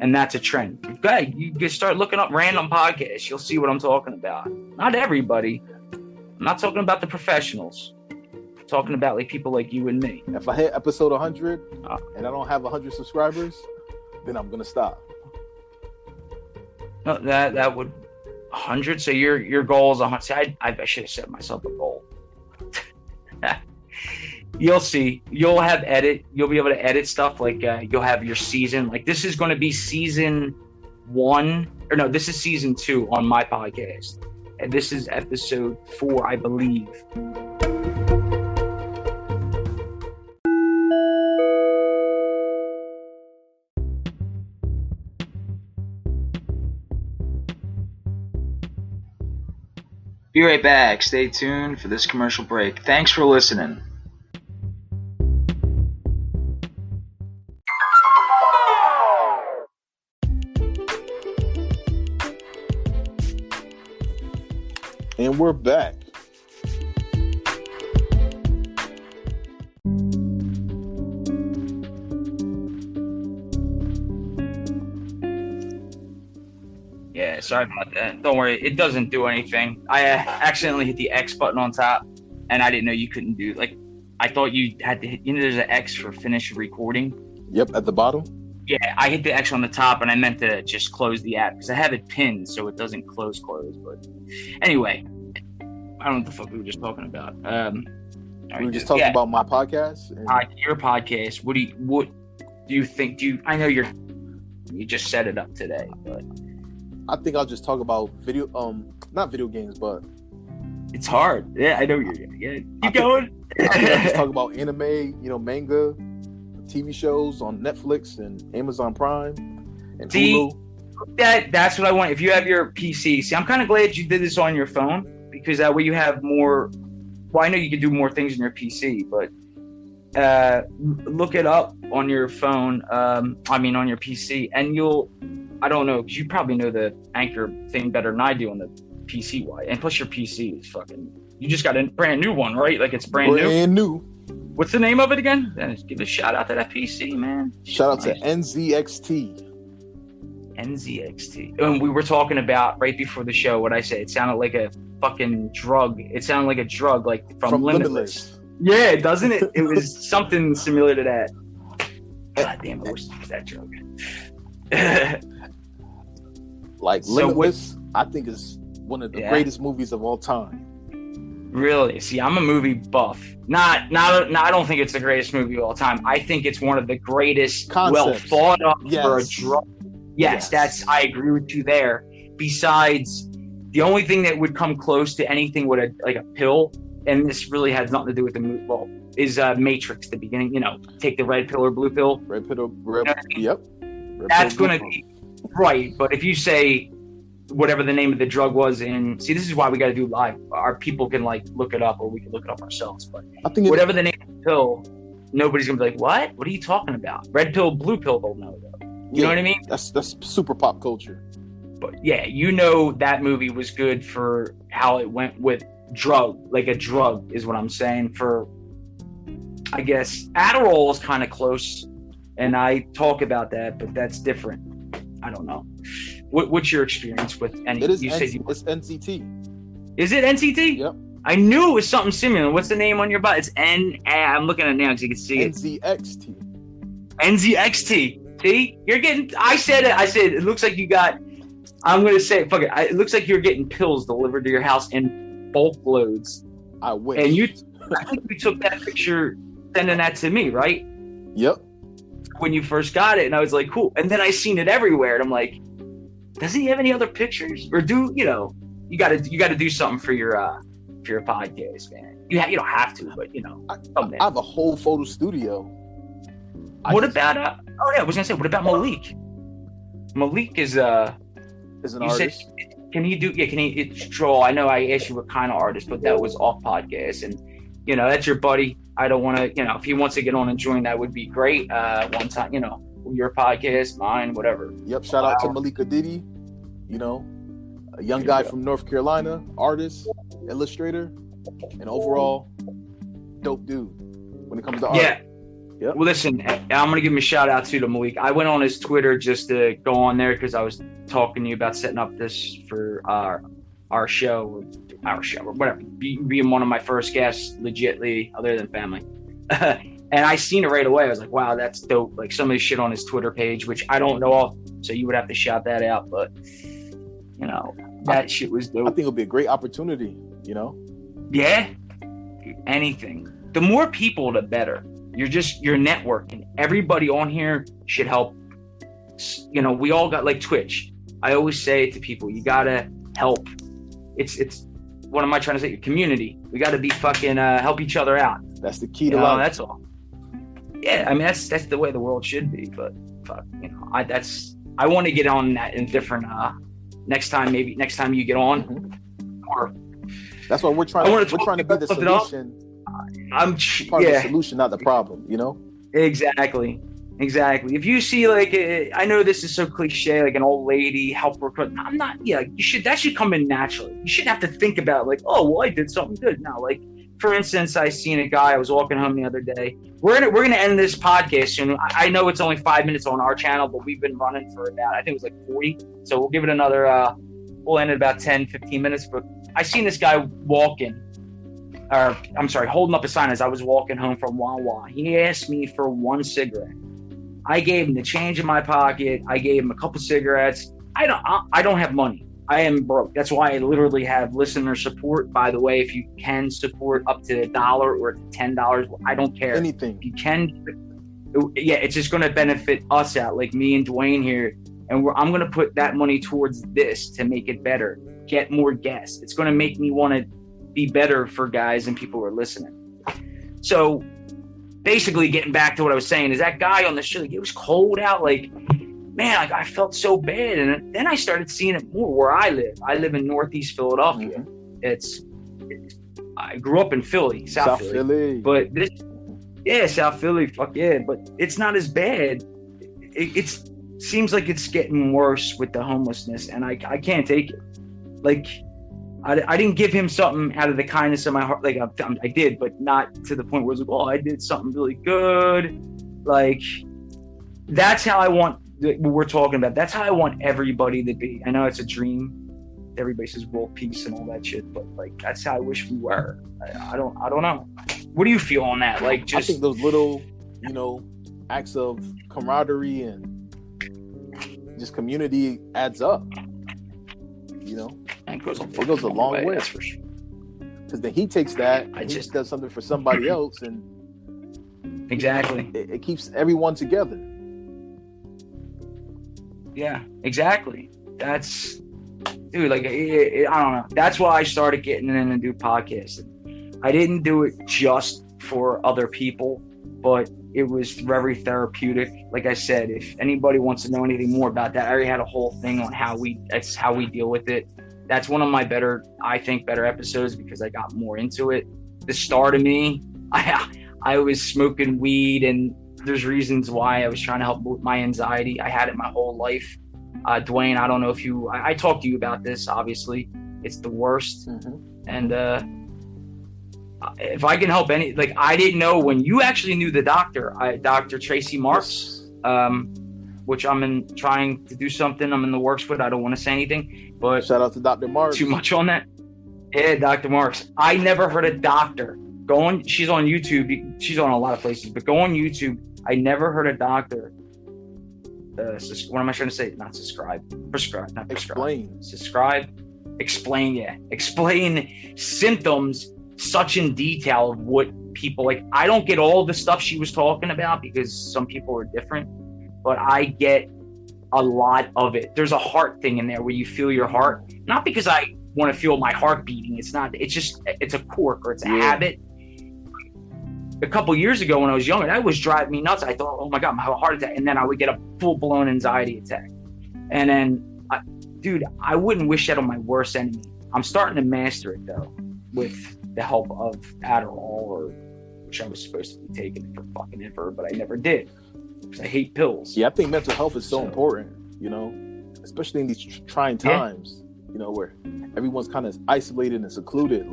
Speaker 4: And that's a trend. Okay, you just start looking up random podcasts. You'll see what I'm talking about. Not everybody. I'm not talking about the professionals. I'm talking about like people like you and me.
Speaker 3: If I hit episode 100 and I don't have 100 subscribers, then I'm gonna stop.
Speaker 4: No, that would 100. So your goal is 100. See, I should have set myself a goal. You'll see. You'll be able to edit stuff. Like you'll have your season. Like this is going to be season 1, or no, this is season 2 on my podcast, and this is episode 4, I believe.
Speaker 1: Be right back. Stay tuned for this commercial break. Thanks for listening.
Speaker 3: And we're back.
Speaker 4: Yeah, sorry about that. Don't worry, it doesn't do anything. I accidentally hit the X button on top, and I didn't know you couldn't do. Like, I thought you had to hit. There's an X for finish recording.
Speaker 3: Yep, at the bottom.
Speaker 4: Yeah, I hit the X on the top, and I meant to just close the app because I have it pinned so it doesn't close. But anyway, I don't know what the fuck we were just talking about.
Speaker 3: We were just talking about my podcast. And
Speaker 4: your podcast. What do you think? I know you just set it up today, but
Speaker 3: I think I'll just talk about not video games, but
Speaker 4: it's hard. Yeah, I know you're. Yeah, keep going.
Speaker 3: I think I'll just talk about anime, manga, TV shows on Netflix and Amazon Prime and Hulu.
Speaker 4: That's what I want. If you have your PC, I'm kind of glad you did this on your phone because that way you have more. Well, I know you can do more things on your PC, but look it up on your phone. On your PC, and I don't know because you probably know the Anchor thing better than I do on the PC. And plus, your PC is fucking. You just got a brand new one, right? Like it's brand new. What's the name of it again? Just give a shout out to that PC, man.
Speaker 3: Shout out to NZXT.
Speaker 4: NZXT. And we were talking about right before the show what I said. It sounded like a fucking drug. It sounded like a drug, like from Limitless. Yeah, doesn't it? It was something similar to that. God damn, I wish it was that drug.
Speaker 3: Like Limitless, I think is one of the greatest movies of all time.
Speaker 4: Really? See, I'm a movie buff. I don't think it's the greatest movie of all time. I think it's one of the greatest, well thought of for a drug. Yes, I agree with you there. Besides, the only thing that would come close to anything with a pill, and this really has nothing to do with the movie, is Matrix. The beginning, take the red pill or blue pill.
Speaker 3: Red pill, yep.
Speaker 4: That's going to be right. But if you say whatever the name of the drug was, and see, this is why we got to do live. Our people can look it up, or we can look it up ourselves. But I think whatever the name of the pill, nobody's gonna be like, "What? What are you talking about? Red pill, blue pill?" They'll know though. You know what I mean?
Speaker 3: That's super pop culture.
Speaker 4: But yeah, that movie was good for how it went with a drug is what I'm saying. For, I guess, Adderall is kind of close, and I talk about that, but that's different. I don't know. What's your experience with any?
Speaker 3: It is.
Speaker 4: It's
Speaker 3: NCT.
Speaker 4: Is it NCT?
Speaker 3: Yep.
Speaker 4: I knew it was something similar. What's the name on your butt? It's I'm looking at it now because you can see it.
Speaker 3: NZXT.
Speaker 4: NZXT. See, you're getting. I said it. It looks like you got. I'm gonna say, fuck it. It looks like you're getting pills delivered to your house in bulk loads.
Speaker 3: I wish.
Speaker 4: And I think you took that picture, sending that to me, right?
Speaker 3: Yep.
Speaker 4: When you first got it, and I was like, cool. And then I seen it everywhere, and I'm like, doesn't he have any other pictures? Or you gotta do something for your podcast, man. You don't have to, but
Speaker 3: I have a whole photo studio.
Speaker 4: What about I was gonna say, what about Malik? Malik is
Speaker 3: an artist.
Speaker 4: Can he draw? I know I asked you what kind of artist, but that was off podcast, and that's your buddy. I don't want to, if he wants to get on and join, that would be great. One time, your podcast, mine, whatever.
Speaker 3: Yep. Shout out to Malika Diddy, a young guy from North Carolina, artist, illustrator, and overall dope dude when it comes to art.
Speaker 4: Yeah.
Speaker 3: Yep.
Speaker 4: Well, listen, I'm going to give him a shout out to Malik. I went on his Twitter just to go on there because I was talking to you about setting up this for our show, or whatever, being one of my first guests, legitly, other than family. And I seen it right away. I was like, wow, that's dope. Like some of the shit on his Twitter page, which I don't know of, so you would have to shout that out. But, that shit was dope.
Speaker 3: I think it'll be a great opportunity,
Speaker 4: Yeah. Anything. The more people, the better. You're networking. Everybody on here should help. We all got like Twitch. I always say to people, you gotta help. It's what am I trying to say? Your community. We gotta be fucking help each other out.
Speaker 3: That's the key to life.
Speaker 4: That's all. Yeah, I mean that's the way the world should be. But fuck, I want to get on that in different. Next time you get on, or
Speaker 3: that's what we're trying. We're trying to be the solution.
Speaker 4: I'm
Speaker 3: part of the solution, not the problem.
Speaker 4: Exactly. If you see I know this is so cliche, like an old lady help her cook. I'm not. Yeah, that should come in naturally. You shouldn't have to think about I did something good. No, for instance, I seen a guy. I was walking home the other day. We're gonna end this podcast soon. I know it's only 5 minutes on our channel, but we've been running for about, I think it was 40. So we'll give it another. We'll end it about 10, 15 minutes. But I seen this guy holding up a sign as I was walking home from Wawa. He asked me for one cigarette. I gave him the change in my pocket. I gave him a couple cigarettes. I don't have money. I am broke. That's why I literally have listener support. By the way, if you can support up to $1 or $10, I don't care.
Speaker 3: Anything.
Speaker 4: If you can, it's just going to benefit us out, like me and Dwayne here. And I'm going to put that money towards this to make it better, get more guests. It's going to make me want to be better for guys and people who are listening. So basically getting back to what I was saying is that guy on the show, it was cold out. Man, I felt so bad. And then I started seeing it more where I live. I live in Northeast Philadelphia. Mm-hmm. I grew up in Philly, South Philly. But South Philly, fuck yeah. But it's not as bad. It seems like it's getting worse with the homelessness, and I can't take it. I didn't give him something out of the kindness of my heart. I did, but not to the point where it's I did something really good. That's how I want what we're talking about. That's how I want everybody to be. I know it's a dream. Everybody says world peace and all that shit, but that's how I wish we were. I don't know. What do you feel on that? I
Speaker 3: think those little, acts of camaraderie and just community adds up.
Speaker 4: It goes
Speaker 3: a long way.
Speaker 4: That's for sure.
Speaker 3: Because then he takes that and he does something for somebody else, and
Speaker 4: exactly,
Speaker 3: it keeps everyone together.
Speaker 4: Yeah, exactly. That's, dude. I don't know. That's why I started getting in and do podcasting. I didn't do it just for other people, but it was very therapeutic. Like I said, if anybody wants to know anything more about that, I already had a whole thing on how we deal with it. That's one of my better episodes because I got more into it. The start of me, I was smoking weed, and there's reasons why I was trying to help with my anxiety. I had it my whole life. Dwayne, I don't know if I talked to you about this, obviously. It's the worst. And if I can help any, like, I didn't know when you actually knew the doctor, Dr. Tracy Marks, which trying to do something. I'm in the works with. I don't want to say anything, but
Speaker 3: shout out to Dr. Marks.
Speaker 4: Too much on that. Yeah, Dr. Marks. I never heard a doctor she's on YouTube. She's on a lot of places, but go on YouTube. I never heard a doctor. What am I trying to say? Not subscribe. Prescribe. Not prescribe.
Speaker 3: Explain.
Speaker 4: Subscribe. Explain. Yeah. Explain symptoms such in detail of what people like. I don't get all the stuff she was talking about because some people are different, but I get a lot of it. There's a heart thing in there where you feel your heart, not because I want to feel my heart beating. It's not. It's just. It's a quirk or it's a habit. A couple years ago when I was younger, that was driving me nuts. I thought, oh my God, I'm having a heart attack. And then I would get a full-blown anxiety attack. And then, dude, I wouldn't wish that on my worst enemy. I'm starting to master it, though, with the help of Adderall, which I was supposed to be taking for fucking ever, but I never did. Because I hate pills.
Speaker 3: Yeah, I think mental health is so important, especially in these trying times, where everyone's kind of isolated and secluded,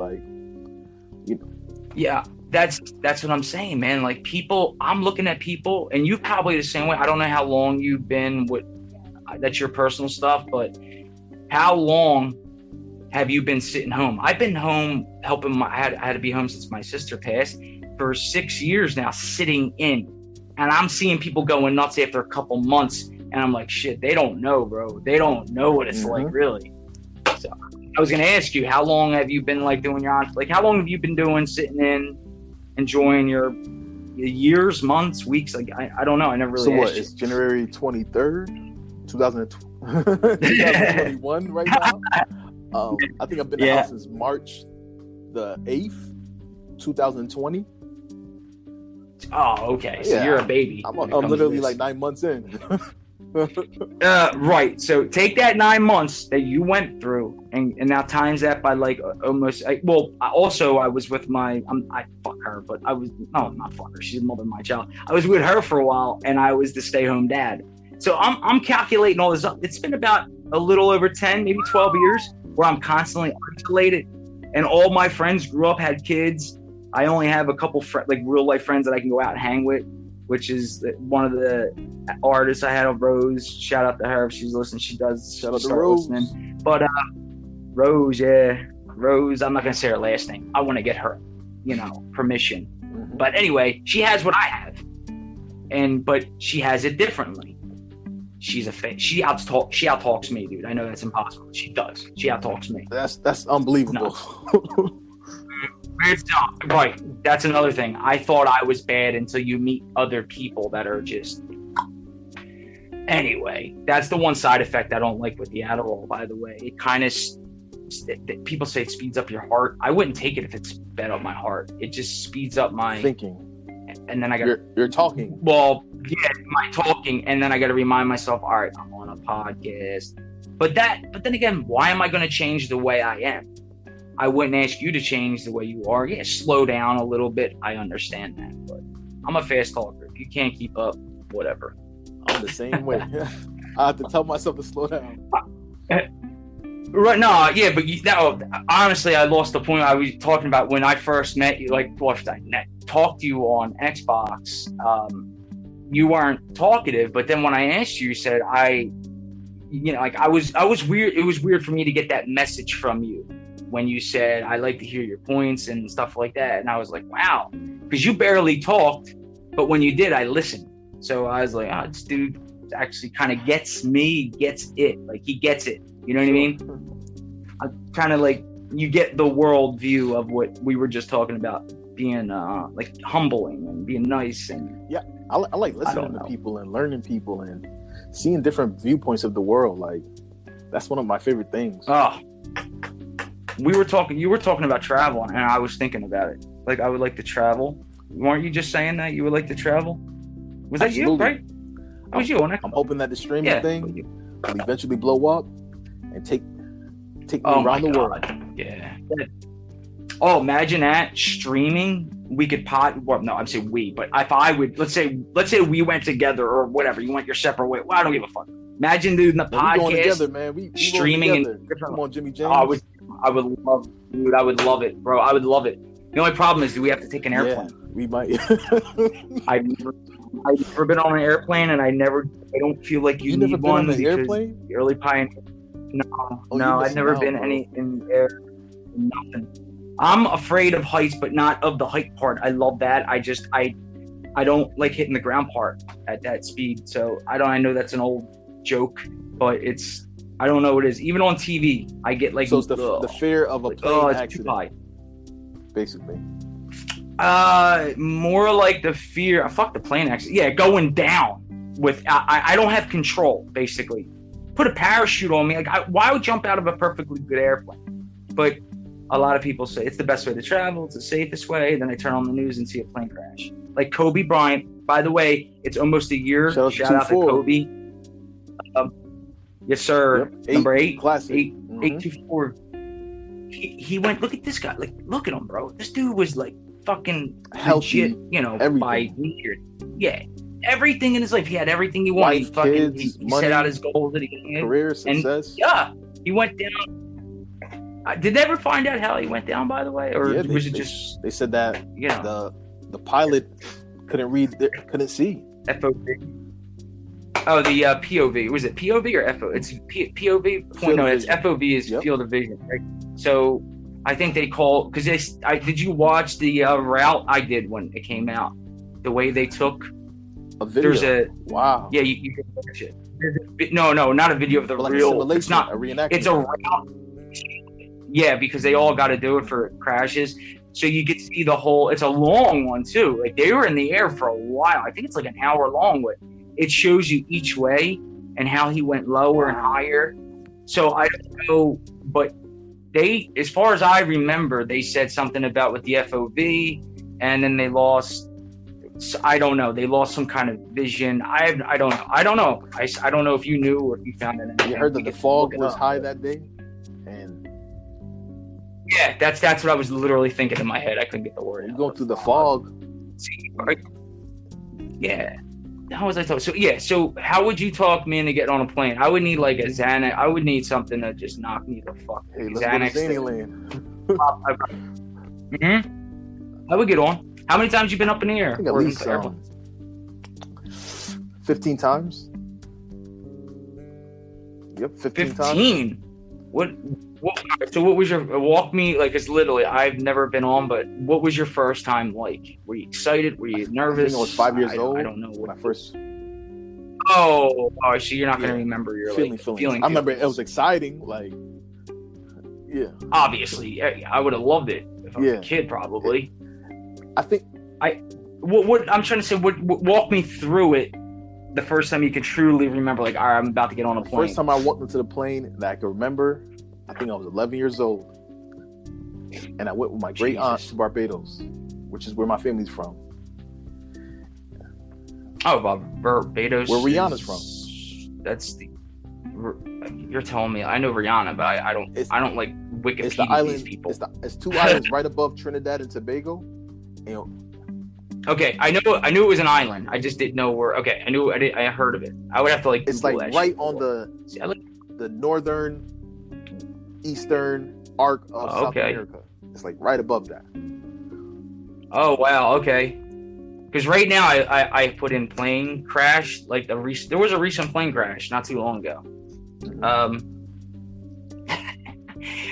Speaker 4: Yeah. That's what I'm saying, man. Like people, I'm looking at people, and you probably the same way. I don't know how long you've been with that's your personal stuff, but how long have you been sitting home? I've been home helping I had to be home since my sister passed for 6 years now, sitting in, and I'm seeing people going nuts after a couple months, and I'm like, shit, they don't know, bro. They don't know what it's like, really. So I was gonna ask you, how long have you been doing how long have you been doing sitting in? Enjoying your years, months, weeks? I don't know. I never really.
Speaker 3: So what? It's January 23rd, 2021 right now. I think I've been in the house since March the 8th, 2020.
Speaker 4: Oh, okay. So you're a baby.
Speaker 3: I'm literally 9 months in.
Speaker 4: Right. So take that 9 months that you went through, and now times that by almost. I was with I fuck her, but I was not fuck her. She's the mother of my child. I was with her for a while, and I was the stay-home dad. So I'm calculating all this up. It's been about a little over 10, maybe 12 years where I'm constantly isolated, and all my friends grew up, had kids. I only have a couple real life friends that I can go out and hang with, which is one of the artists I had on Rose. Shout out to her if she's listening. She does.
Speaker 3: Shout out to Rose.
Speaker 4: Listening. But Rose, yeah. Rose, I'm not going to say her last name. I want to get her, permission. Mm-hmm. But anyway, she has what I have. But she has it differently. She's a she outtalks me, dude. I know that's impossible. She does. She outtalks me.
Speaker 3: That's unbelievable.
Speaker 4: No. It's not. Right. That's another thing. I thought I was bad until you meet other people that are just. Anyway, that's the one side effect I don't like with the Adderall, by the way. It kind of. People say it speeds up your heart. I wouldn't take it if it sped up my heart. It just speeds up my.
Speaker 3: Thinking.
Speaker 4: And then I got.
Speaker 3: You're talking.
Speaker 4: Well, yeah, my talking. And then I got to remind myself, all right, I'm on a podcast. But then again, why am I going to change the way I am? I wouldn't ask you to change the way you are. Yeah, slow down a little bit. I understand that, but I'm a fast talker. If you can't keep up, whatever.
Speaker 3: I'm the same way. I have to tell myself to slow down.
Speaker 4: Right? No, yeah, but honestly, I lost the point. I was talking about when I first met you. Talked to you on Xbox. You weren't talkative, but then when I asked you, you said I was weird. It was weird for me to get that message from you. When you said, I like to hear your points and stuff like that. And I was like, wow, because you barely talked, but when you did, I listened. So I was like, this dude actually kind of gets it. Like he gets it. You know what I mean? I kind of you get the world view of what we were just talking about, being humbling and being nice. And
Speaker 3: yeah, I like listening to people and learning people and seeing different viewpoints of the world. That's one of my favorite things.
Speaker 4: Oh, you were talking about travel, and I was thinking about it. I would like to travel. Weren't you just saying that you would like to travel? Was that you, right? It was you.
Speaker 3: I'm hoping that the streaming thing will eventually blow up and take me around the world.
Speaker 4: Yeah. Oh, imagine that streaming. We could I'm saying we, but if I would, let's say we went together or whatever. You went your separate way. Well, I don't give a fuck. Imagine doing the
Speaker 3: Man, we going
Speaker 4: podcast,
Speaker 3: together, man. We
Speaker 4: streaming
Speaker 3: going
Speaker 4: and
Speaker 3: together. Come on, Jimmy James.
Speaker 4: I would love, dude. I would love it, bro. I would love it. The only problem is, do we have to take an airplane?
Speaker 3: Yeah, we might.
Speaker 4: I've never been on an airplane, and I don't feel like you
Speaker 3: never
Speaker 4: need
Speaker 3: been
Speaker 4: one
Speaker 3: on an
Speaker 4: because
Speaker 3: airplane?
Speaker 4: the early pioneer. No,
Speaker 3: Oh,
Speaker 4: no,
Speaker 3: you're
Speaker 4: I've
Speaker 3: missing
Speaker 4: never
Speaker 3: out,
Speaker 4: been
Speaker 3: bro.
Speaker 4: any in the air. Nothing. I'm afraid of heights, but not of the height part. I love that. I don't like hitting the ground part at that speed. So I know that's an old joke, but I don't know what it is. Even on TV, I get like,
Speaker 3: So it's the fear of a plane
Speaker 4: it's
Speaker 3: accident,
Speaker 4: too high.
Speaker 3: basically.
Speaker 4: More like the fear. Fuck the plane accident. Yeah, going down with. I don't have control. Basically, put a parachute on me. Like, why would jump out of a perfectly good airplane? But a lot of people say it's the best way to travel. It's the safest way. Then I turn on the news and see a plane crash. Like Kobe Bryant. By the way, it's almost a year. Shout out to Kobe. Yes, sir.
Speaker 3: Yep.
Speaker 4: Number 8.
Speaker 3: Classic.
Speaker 4: 824. He went. Look at this guy. Like, look at him, bro. This dude was like fucking
Speaker 3: Healthy,
Speaker 4: legit, you know,
Speaker 3: everything.
Speaker 4: by weird. Yeah, everything in his life. He had everything he wanted.
Speaker 3: Wife, kids,
Speaker 4: he
Speaker 3: money,
Speaker 4: set out his goals that he had.
Speaker 3: Career success.
Speaker 4: Yeah, he went down. Did they ever find out how he went down? By the way, or
Speaker 3: Yeah,
Speaker 4: was it just
Speaker 3: They said that
Speaker 4: the
Speaker 3: the pilot couldn't see.
Speaker 4: FOV? Oh, the POV. Was it POV or FO? It's POV. No, it's FOV is field of vision. Right? So I think they call because did you watch the route? I did when it came out. The way they took
Speaker 3: A video. Wow.
Speaker 4: Yeah, you can watch it. No, not a video of the
Speaker 3: Like
Speaker 4: real. It's not
Speaker 3: a reenactment.
Speaker 4: It's a route. Yeah, because they all got to do it for crashes. So you get to see the whole. It's a long one too. Like they were in the air for a while. I think it's like an hour long. But it shows you each way and how he went lower and higher. So I don't know, but they, as far as I remember, they said something about with the FOV, and then they lost. I don't know. They lost some kind of vision. I don't know. I don't know. I don't know if you knew or if you found it.
Speaker 3: You heard that the fog was high that day, and
Speaker 4: yeah, that's what I was literally thinking in my head. I couldn't get the word.
Speaker 3: you going through the fog.
Speaker 4: Yeah. How was I talking? So yeah. So how would you talk me into getting on a plane? I would need like a Xanax. I would need something to just knock me the fuck.
Speaker 3: Hey, let's
Speaker 4: Xanax.
Speaker 3: go to Disneyland.
Speaker 4: I would get on. How many times you been up in the air?
Speaker 3: I think at least 15 times. Yep, 15 times.
Speaker 4: 15. What? So what was your walk me like? It's literally I've never been on, but what was your first time like? Were you excited? Were you nervous?
Speaker 3: I think I was 5 years old.
Speaker 4: I don't know
Speaker 3: when I first.
Speaker 4: Oh, so you're not gonna remember your feeling.
Speaker 3: I remember it was exciting. Like, yeah.
Speaker 4: Obviously, I would have loved it if I was a kid, probably.
Speaker 3: I think
Speaker 4: what I'm trying to say. What walk me through it. The first time you could truly remember, like, all right, I'm about to get on a plane.
Speaker 3: First time I walked into the plane that I can remember, I think I was 11 years old, and I went with my great aunt to Barbados, which is where my family's from.
Speaker 4: Oh, Barbados.
Speaker 3: Where Rihanna's from.
Speaker 4: That's the. You're telling me I know Rihanna, but I don't like Wikipedia.
Speaker 3: It's the island.
Speaker 4: These people.
Speaker 3: It's 2 islands right above Trinidad and Tobago.
Speaker 4: Okay, I knew it was an island. I just didn't know where. Okay, I heard of it. I would have to like.
Speaker 3: It's
Speaker 4: Google
Speaker 3: like
Speaker 4: that
Speaker 3: right
Speaker 4: shit
Speaker 3: on the northern, eastern arc of South America. It's like right above that.
Speaker 4: Oh wow! Okay, because right now I put in plane crash. Like there was a recent plane crash not too long ago.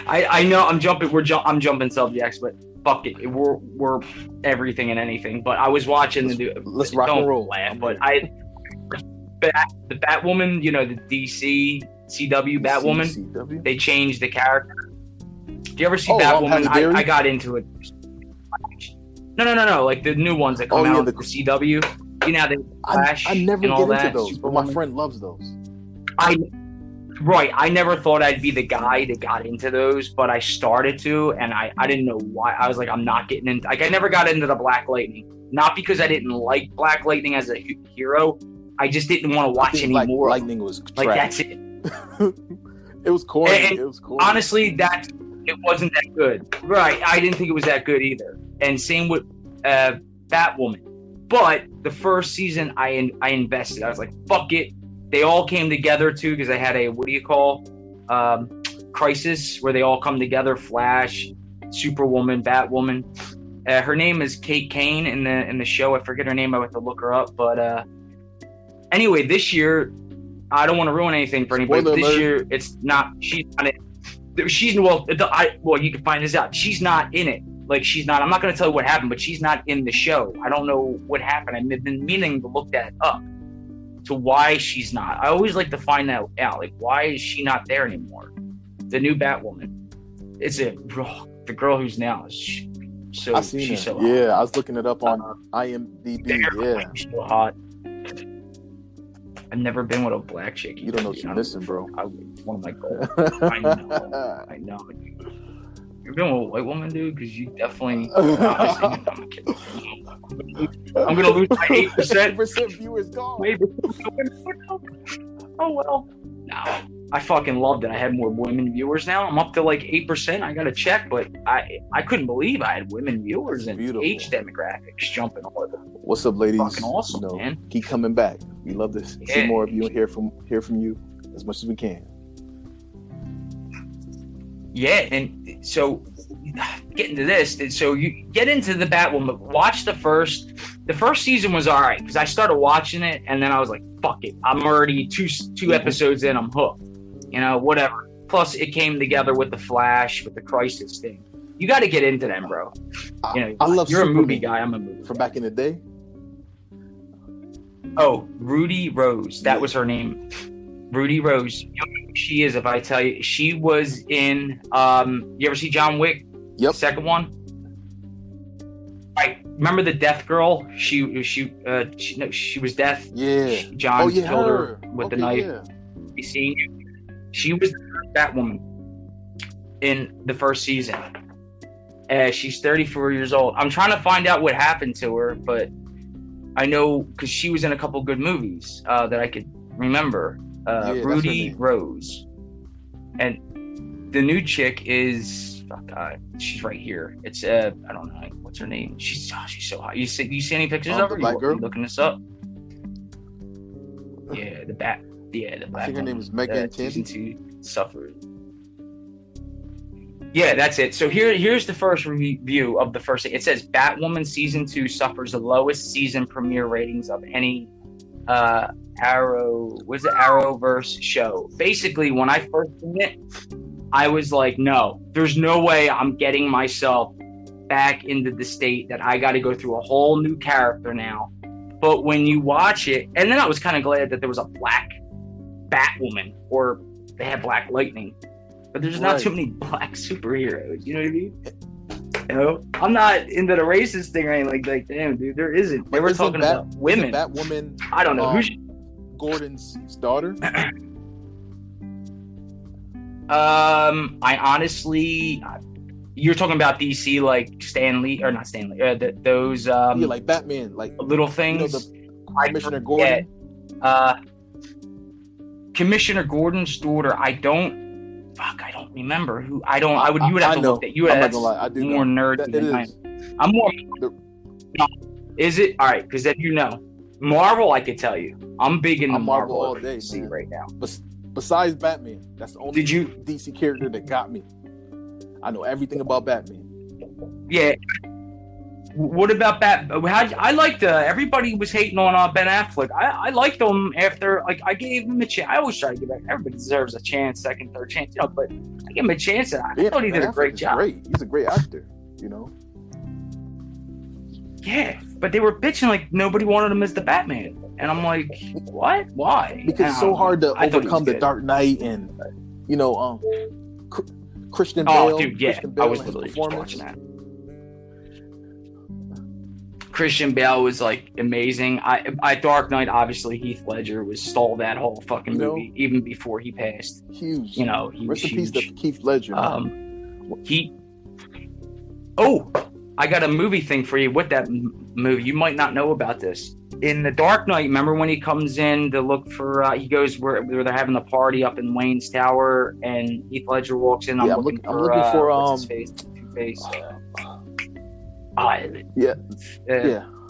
Speaker 4: I know I'm jumping. I'm jumping subjects, but. Fuck it, we're everything and anything. But I was watching
Speaker 3: let's rock and roll.
Speaker 4: Laugh, but the Batwoman, you know, the DC CW Batwoman.
Speaker 3: CW?
Speaker 4: They changed the character. Do you ever see Batwoman? I got into it. No. Like the new ones that come out the CW. You know, they Flash.
Speaker 3: I never
Speaker 4: and all
Speaker 3: get into
Speaker 4: that.
Speaker 3: those, but my friend loves those.
Speaker 4: Right, I never thought I'd be the guy that got into those, but I started to, and I didn't know why. I was like, I'm not getting into. Like, I never got into the Black Lightning, not because I didn't like Black Lightning as a hero. I just didn't want to watch anymore.
Speaker 3: Lightning was trash.
Speaker 4: Like that's it.
Speaker 3: It was corny.
Speaker 4: And
Speaker 3: it was corny.
Speaker 4: Honestly, it wasn't that good. Right, I didn't think it was that good either. And same with Batwoman. But the first season, I invested. I was like, fuck it. they all came together too because I had a crisis where they all come together. Flash, Superwoman, Batwoman. Her name is Kate Kane in the show. I forget her name. I have to look her up. But anyway, this year I don't want to ruin anything for anybody.
Speaker 3: Spoiler
Speaker 4: This
Speaker 3: alert.
Speaker 4: year she's not in. You can find this out. She's not in it. Like, she's not. I'm not going to tell you what happened, but she's not in the show. I don't know what happened. I've been meaning to look that up to why she's not. I always like to find that out. Like, why is she not there anymore? The new Batwoman. It's the girl who's now. She's
Speaker 3: I seen it.
Speaker 4: so
Speaker 3: Yeah,
Speaker 4: hot.
Speaker 3: I was looking it up on IMDb. Yeah,
Speaker 4: She's so hot. I've never been with a black chick.
Speaker 3: you don't know what you're missing, bro.
Speaker 4: One of my goals. I know. You've been with a white woman, dude, because you definitely. I'm kidding. I'm gonna lose my 8%.
Speaker 3: 8% viewers gone.
Speaker 4: Oh well. No, I fucking loved it. I had more women viewers now. I'm up to like 8%. I gotta check, but I couldn't believe I had women viewers and
Speaker 3: Beautiful.
Speaker 4: age demographics jumping all over.
Speaker 3: What's up, ladies?
Speaker 4: Fucking awesome, man.
Speaker 3: Keep coming back. We love to see
Speaker 4: Yeah.
Speaker 3: more of you and hear from you as much as we can.
Speaker 4: Yeah, and so getting to this, and so you get into the Batwoman. Watch the first season was all right because I started watching it and then I was like, fuck it, I'm already two episodes in, I'm hooked. You know, whatever. Plus, it came together with the Flash, with the Crisis thing. You got to get into them, bro. You know,
Speaker 3: I love
Speaker 4: you're
Speaker 3: Superman
Speaker 4: a movie guy. I'm a movie
Speaker 3: from
Speaker 4: guy.
Speaker 3: back in the day.
Speaker 4: Oh, Rudy Rose. That was her name. Rudy Rose. You know who she is if I tell you. She was in. You ever see John Wick?
Speaker 3: Yep.
Speaker 4: Second one. Right. Remember the Death Girl? She was Death.
Speaker 3: Yeah.
Speaker 4: John
Speaker 3: yeah,
Speaker 4: killed her
Speaker 3: her.
Speaker 4: with the
Speaker 3: Okay,
Speaker 4: knife.
Speaker 3: yeah.
Speaker 4: You seen? She was that woman in the first season. She's 34 years old. I'm trying to find out what happened to her, but I know because she was in a couple good movies that I could remember.
Speaker 3: Yeah, that's her
Speaker 4: Rudy
Speaker 3: name.
Speaker 4: Rose, and the new chick is she's right here. It's I don't know what's her name. She's so hot. You see any pictures of
Speaker 3: The
Speaker 4: her?
Speaker 3: black
Speaker 4: You
Speaker 3: girl?
Speaker 4: looking this up? Yeah, the black.
Speaker 3: I think her name is Megan
Speaker 4: Season
Speaker 3: Tandy.
Speaker 4: 2 suffered. Yeah, that's it. So here's the first review of the first. It says Batwoman season 2 suffers the lowest season premiere ratings of any Arrowverse show. Basically, when I first seen it, I was like, no, there's no way I'm getting myself back into the state that I got to go through a whole new character now. But when you watch it, and then I was kind of glad that there was a black Batwoman, or they had Black Lightning, but there's not
Speaker 3: Right.
Speaker 4: too many black superheroes. You know what I mean? You know, I'm not into the racist thing or anything like damn, dude, there isn't. They were
Speaker 3: Isn't
Speaker 4: talking about women.
Speaker 3: Batwoman,
Speaker 4: I don't know who's.
Speaker 3: Gordon's daughter.
Speaker 4: I honestly, you're talking about DC, like Stanley or not Stanley, those
Speaker 3: Yeah, like Batman, like
Speaker 4: little things.
Speaker 3: Commissioner Gordon.
Speaker 4: Commissioner Gordon's daughter. I don't remember who. You would have to
Speaker 3: know.
Speaker 4: look that. You
Speaker 3: I'm
Speaker 4: would
Speaker 3: not gonna lie, I do
Speaker 4: more
Speaker 3: know.
Speaker 4: nerdy
Speaker 3: It
Speaker 4: than I
Speaker 3: is.
Speaker 4: am. I'm more. No, is it all right? Because then you know, Marvel. I could tell you, I'm big into
Speaker 3: I'm Marvel all
Speaker 4: over
Speaker 3: day,
Speaker 4: DC
Speaker 3: man.
Speaker 4: right now.
Speaker 3: Besides Batman, that's the only
Speaker 4: Did you?
Speaker 3: DC character that got me. I know everything about Batman.
Speaker 4: Yeah. What about Bat? I liked. Everybody was hating on Ben Affleck. I liked him after. Like, I gave him a chance. I always try to give everybody deserves a chance, second, third chance. You know, but I gave him a chance. And I thought he did a great job.
Speaker 3: Great. He's a great actor. You know.
Speaker 4: Yeah, but they were bitching like nobody wanted him as the Batman, and I'm like, what? Why?
Speaker 3: Because it's so hard to
Speaker 4: I thought he
Speaker 3: overcome
Speaker 4: was
Speaker 3: the
Speaker 4: good.
Speaker 3: Dark Knight and Christian
Speaker 4: Oh,
Speaker 3: Bale.
Speaker 4: dude, yeah,
Speaker 3: Christian Bale
Speaker 4: I was
Speaker 3: and his
Speaker 4: literally just
Speaker 3: performance.
Speaker 4: watching that. Christian Bale was like amazing. I Dark Knight, obviously Heath Ledger stole that whole fucking
Speaker 3: You know?
Speaker 4: movie even before he passed.
Speaker 3: Huge.
Speaker 4: You know, he was
Speaker 3: Rest in peace
Speaker 4: huge.
Speaker 3: to Keith Ledger.
Speaker 4: I got a movie thing for you with that movie. You might not know about this. In The Dark Knight, remember when he comes in to look for, he goes where they're having the party up in Wayne's Tower, and Heath Ledger walks in. I'm looking for what's his face? Two-Face.
Speaker 3: Yeah.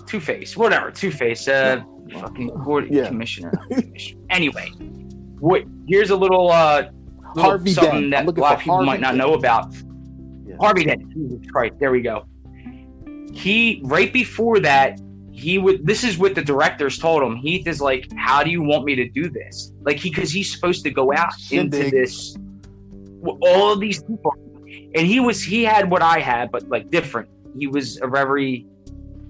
Speaker 4: Two-Face, whatever. Two-Face. fucking board
Speaker 3: Yeah.
Speaker 4: commissioner. Anyway, here's a little
Speaker 3: Harvey
Speaker 4: something
Speaker 3: Dent. I'm
Speaker 4: that a
Speaker 3: looking
Speaker 4: lot
Speaker 3: for
Speaker 4: of people
Speaker 3: Harvey
Speaker 4: might not
Speaker 3: Dent.
Speaker 4: know about.
Speaker 3: Yeah.
Speaker 4: Harvey Dent. Jesus Christ, there we go. He right before that, this is what the directors told him. Heath is like, how do you want me to do this? Like because he's supposed to go out into
Speaker 3: Shindig.
Speaker 4: this all of these people, and he had what I had, but like different. He was a very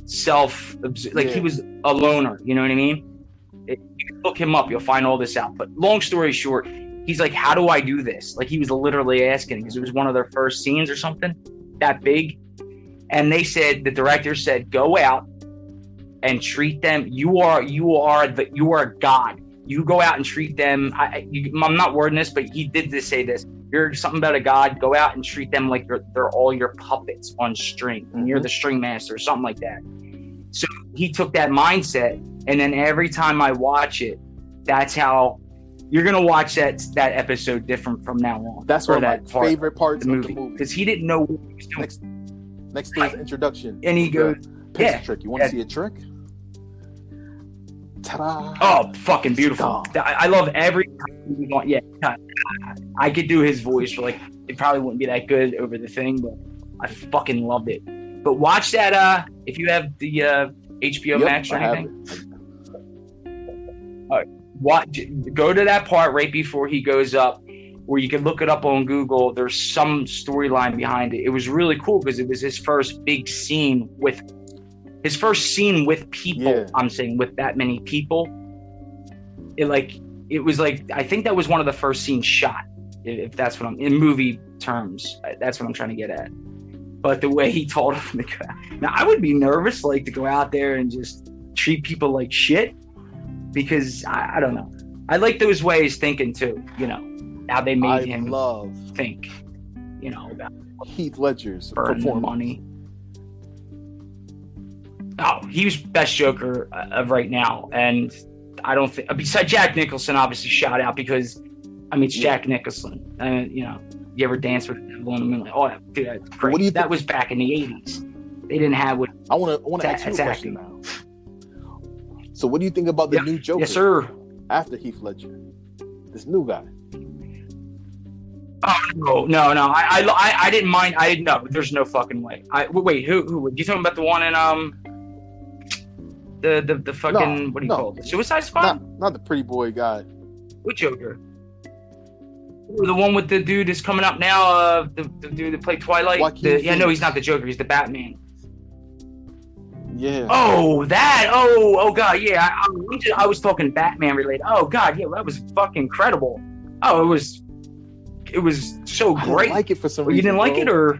Speaker 4: he was a loner. You know what I mean? You can look him up, you'll find all this out. But long story short, he's like, how do I do this? Like he was literally asking because it was one of their first scenes or something that big. And the director said, go out and treat them. You are God. You go out and treat them. I'm not wording this, but he did say this. You're something about a god. Go out and treat them like they're all your puppets on string. And you're the string master or something like that. So he took that mindset. And then every time I watch it, that's how you're going to watch that episode different from now on.
Speaker 3: That's one of my favorite parts of the movie.
Speaker 4: Because he didn't know what he was doing.
Speaker 3: Next to his introduction.
Speaker 4: And he goes,
Speaker 3: picture trick. You want to see a trick? Ta-da.
Speaker 4: Oh, fucking beautiful. I love every time you want. Yeah, I could do his voice for like, it probably wouldn't be that good over the thing, but I fucking loved it. But watch that if you have the HBO Max or anything. All right, go to that part right before he goes up, where you can look it up on Google. There's some storyline behind it. It was really cool because it was his first big scene with people.
Speaker 3: Yeah.
Speaker 4: I'm saying with that many people. It was like I think that was one of the first scenes shot. If that's what I'm in movie terms, that's what I'm trying to get at. But the way he told him to go, now I would be nervous to go out there and just treat people like shit because I don't know. I like those ways thinking too. You know how they made him think. You know about
Speaker 3: Heath Ledger's
Speaker 4: burning
Speaker 3: performance.
Speaker 4: Money. Oh, he was best Joker of right now, and I don't think besides Jack Nicholson, obviously shout out because it's Jack Nicholson, and you ever dance with the devil in the moonlight? Oh, dude, that's great.
Speaker 3: What do you
Speaker 4: that was back in the '80s. They didn't have what.
Speaker 3: I want to ask you a question now. So, what do you think about the new Joker?
Speaker 4: Yes, sir.
Speaker 3: After Heath Ledger, this new guy.
Speaker 4: Oh no! I didn't mind. I didn't know. There's no fucking way. Wait. Who? You talking about the one in the fucking what do you call it? The Suicide Squad?
Speaker 3: Not the pretty boy guy.
Speaker 4: What Joker? The one with the dude is coming up now. The dude that played Twilight. No, he's not the Joker. He's the Batman.
Speaker 3: Yeah.
Speaker 4: Oh, that. Oh, God. Yeah. I was talking Batman related. Oh, God. Yeah, that was fucking incredible. Oh, it was so great.
Speaker 3: I didn't like it for some reason.
Speaker 4: You didn't like it, or?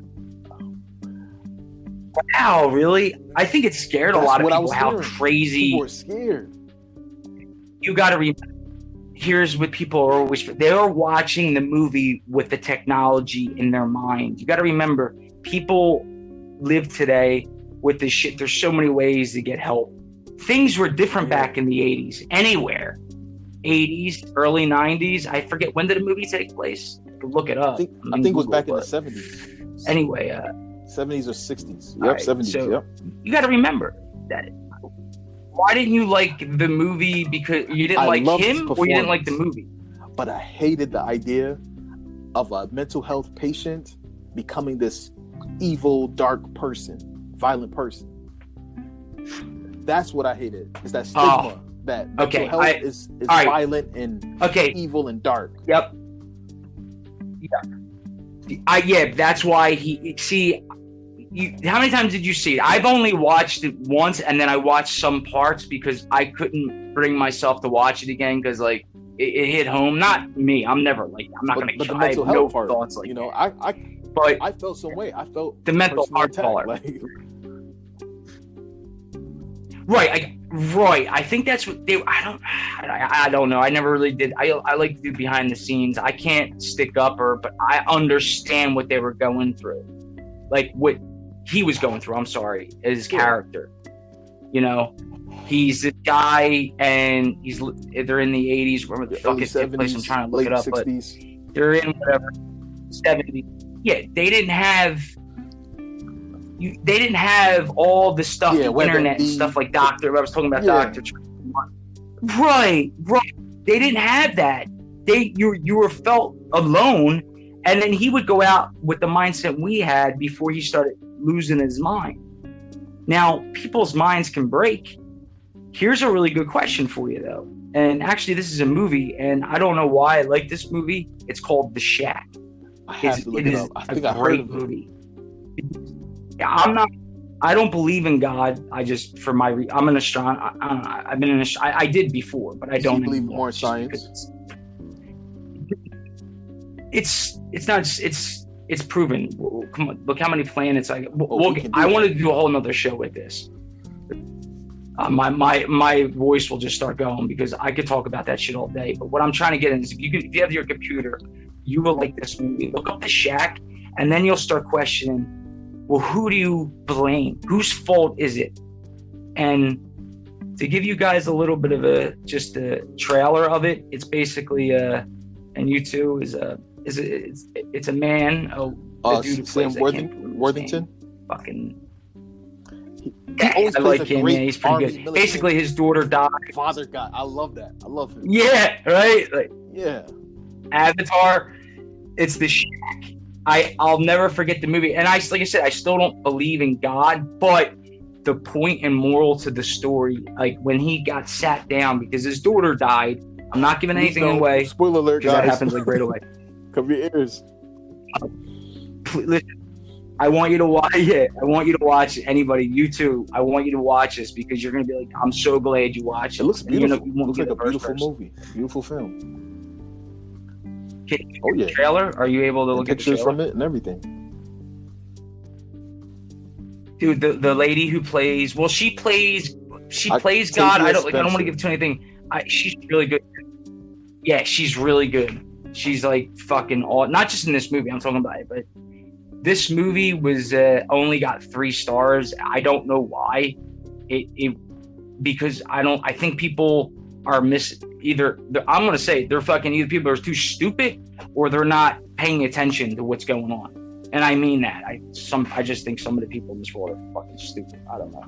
Speaker 4: Wow, really? I think it scared a lot of people. How crazy!
Speaker 3: People were scared.
Speaker 4: You got to remember. Here's what people are always. They're watching the movie with the technology in their mind. You got to remember, people live today with this shit. There's so many ways to get help. Things were different back in the 80s. Anywhere. 80s, early 90s. I forget, when did the movie take place? Look it up.
Speaker 3: I think it was back in the 70s.
Speaker 4: Anyway.
Speaker 3: 70s or 60s. Yep,
Speaker 4: right,
Speaker 3: 70s.
Speaker 4: So
Speaker 3: yep.
Speaker 4: You got to remember that. Why didn't you like the movie? Because you didn't like him, or you didn't like the movie?
Speaker 3: But I hated the idea of a mental health patient becoming this evil, dark person, violent person. That's what I hated. Is that stigma that mental health is violent and evil and dark.
Speaker 4: Yep. Yeah. That's why how many times did you see it? I've only watched it once, and then I watched some parts because I couldn't bring myself to watch it again because it hit home. Not me. I'm never I'm not going to.
Speaker 3: But the mental health part,
Speaker 4: thoughts
Speaker 3: I felt some way. I felt
Speaker 4: the mental heart part. Right. I think that's what they. I don't know. I never really did. I like to do behind the scenes. I can't stick up but I understand what they were going through, like what he was going through. I'm sorry, his character. He's a guy, and they're in the 80s. Remember the fucking 70s, place? I'm trying to look it up, 60s. But they're in whatever 70s. Yeah, they didn't have. They didn't have all the stuff, the internet and stuff like Doctor. I was talking about Doctor. Right. They didn't have that. You were felt alone, and then he would go out with the mindset we had before he started losing his mind. Now, people's minds can break. Here's a really good question for you, though. And actually, this is a movie, and I don't know why I like this movie. It's called The Shack.
Speaker 3: I have to look it up. I think I heard of it.
Speaker 4: Movie. Yeah, I don't believe in God. I just, I'm an astronomer. I've been I did before, but I don't
Speaker 3: believe
Speaker 4: anymore.
Speaker 3: more in science.
Speaker 4: It's proven. Come on, look how many planets I wanted to do a whole nother show with this. My voice will just start going because I could talk about that shit all day. But what I'm trying to get in is if you have your computer, you will like this movie. Look up The Shack, and then you'll start questioning, well, who do you blame? Whose fault is it? And to give you guys a little bit of a trailer of it, it's basically and you two it's a man. The dude who
Speaker 3: Sam
Speaker 4: plays
Speaker 3: Worthington.
Speaker 4: Fucking.
Speaker 3: I
Speaker 4: like him. Yeah, he's pretty good. Basically, his daughter died.
Speaker 3: Father God, I love that. I love him.
Speaker 4: Yeah, right. Like,
Speaker 3: yeah.
Speaker 4: Avatar. It's The Shack. I'll never forget the movie. And like I said, I still don't believe in God, but the point and moral to the story, like when he got sat down because his daughter died. I'm not giving anything away.
Speaker 3: Spoiler alert, guys.
Speaker 4: That happens like right away.
Speaker 3: Cover your ears.
Speaker 4: Listen, I want you to watch it. I want you to watch it. Anybody, you too. I want you to watch this because you're going to be like, I'm so glad you watched it.
Speaker 3: It looks beautiful.
Speaker 4: You
Speaker 3: looks like a beautiful movie. Beautiful film.
Speaker 4: Oh yeah. Trailer? Are you able to look at the
Speaker 3: pictures from it and everything?
Speaker 4: Dude, the lady who plays, she plays God. I don't want to give too anything. She's really good. Yeah, she's really good. She's like fucking not just in this movie. I'm talking about it, but this movie was only got 3 stars. I don't know why. Because I think people are either I'm gonna say they're fucking either people are too stupid or they're not paying attention to what's going on. And I mean that. I just think some of the people in this world are fucking stupid. I don't know.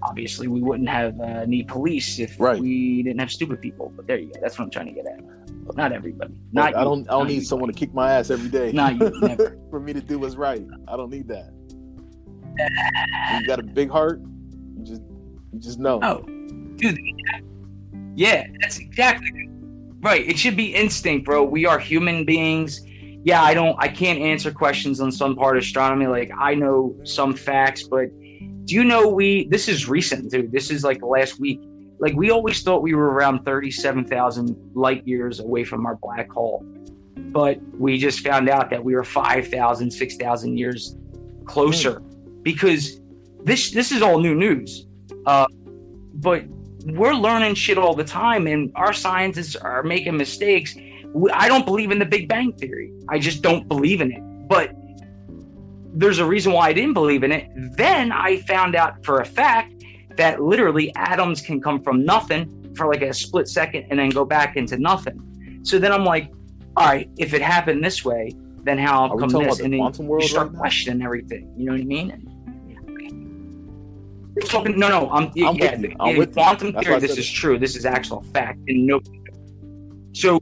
Speaker 4: Obviously, we wouldn't have need police if we didn't have stupid people. But there you go. That's what I'm trying to get at. Not everybody.
Speaker 3: I don't need someone to kick my ass every day.
Speaker 4: Not you. Never.
Speaker 3: For me to do what's right. I don't need that. You got a big heart. You just know.
Speaker 4: Oh, dude. Yeah, that's exactly right. It should be instinct, bro. We are human beings. Yeah, I can't answer questions on some part of astronomy. Like, I know some facts, but do you know this is recent, dude. This is like the last week. Like, we always thought we were around 37,000 light years away from our black hole. But we just found out that we were 5,000, 6,000 years closer. Because this is all new news. But we're learning shit all the time, and our scientists are making mistakes. I don't believe in the Big Bang Theory. I just don't believe in it. But there's a reason why I didn't believe in it. Then I found out for a fact that literally atoms can come from nothing for like a split second and then go back into nothing. So then I'm like, all right, if it happened this way, then how come this? And then you start questioning everything. You know what I mean? Talking, no. I'm with quantum theory. This is true. This is actual fact. And so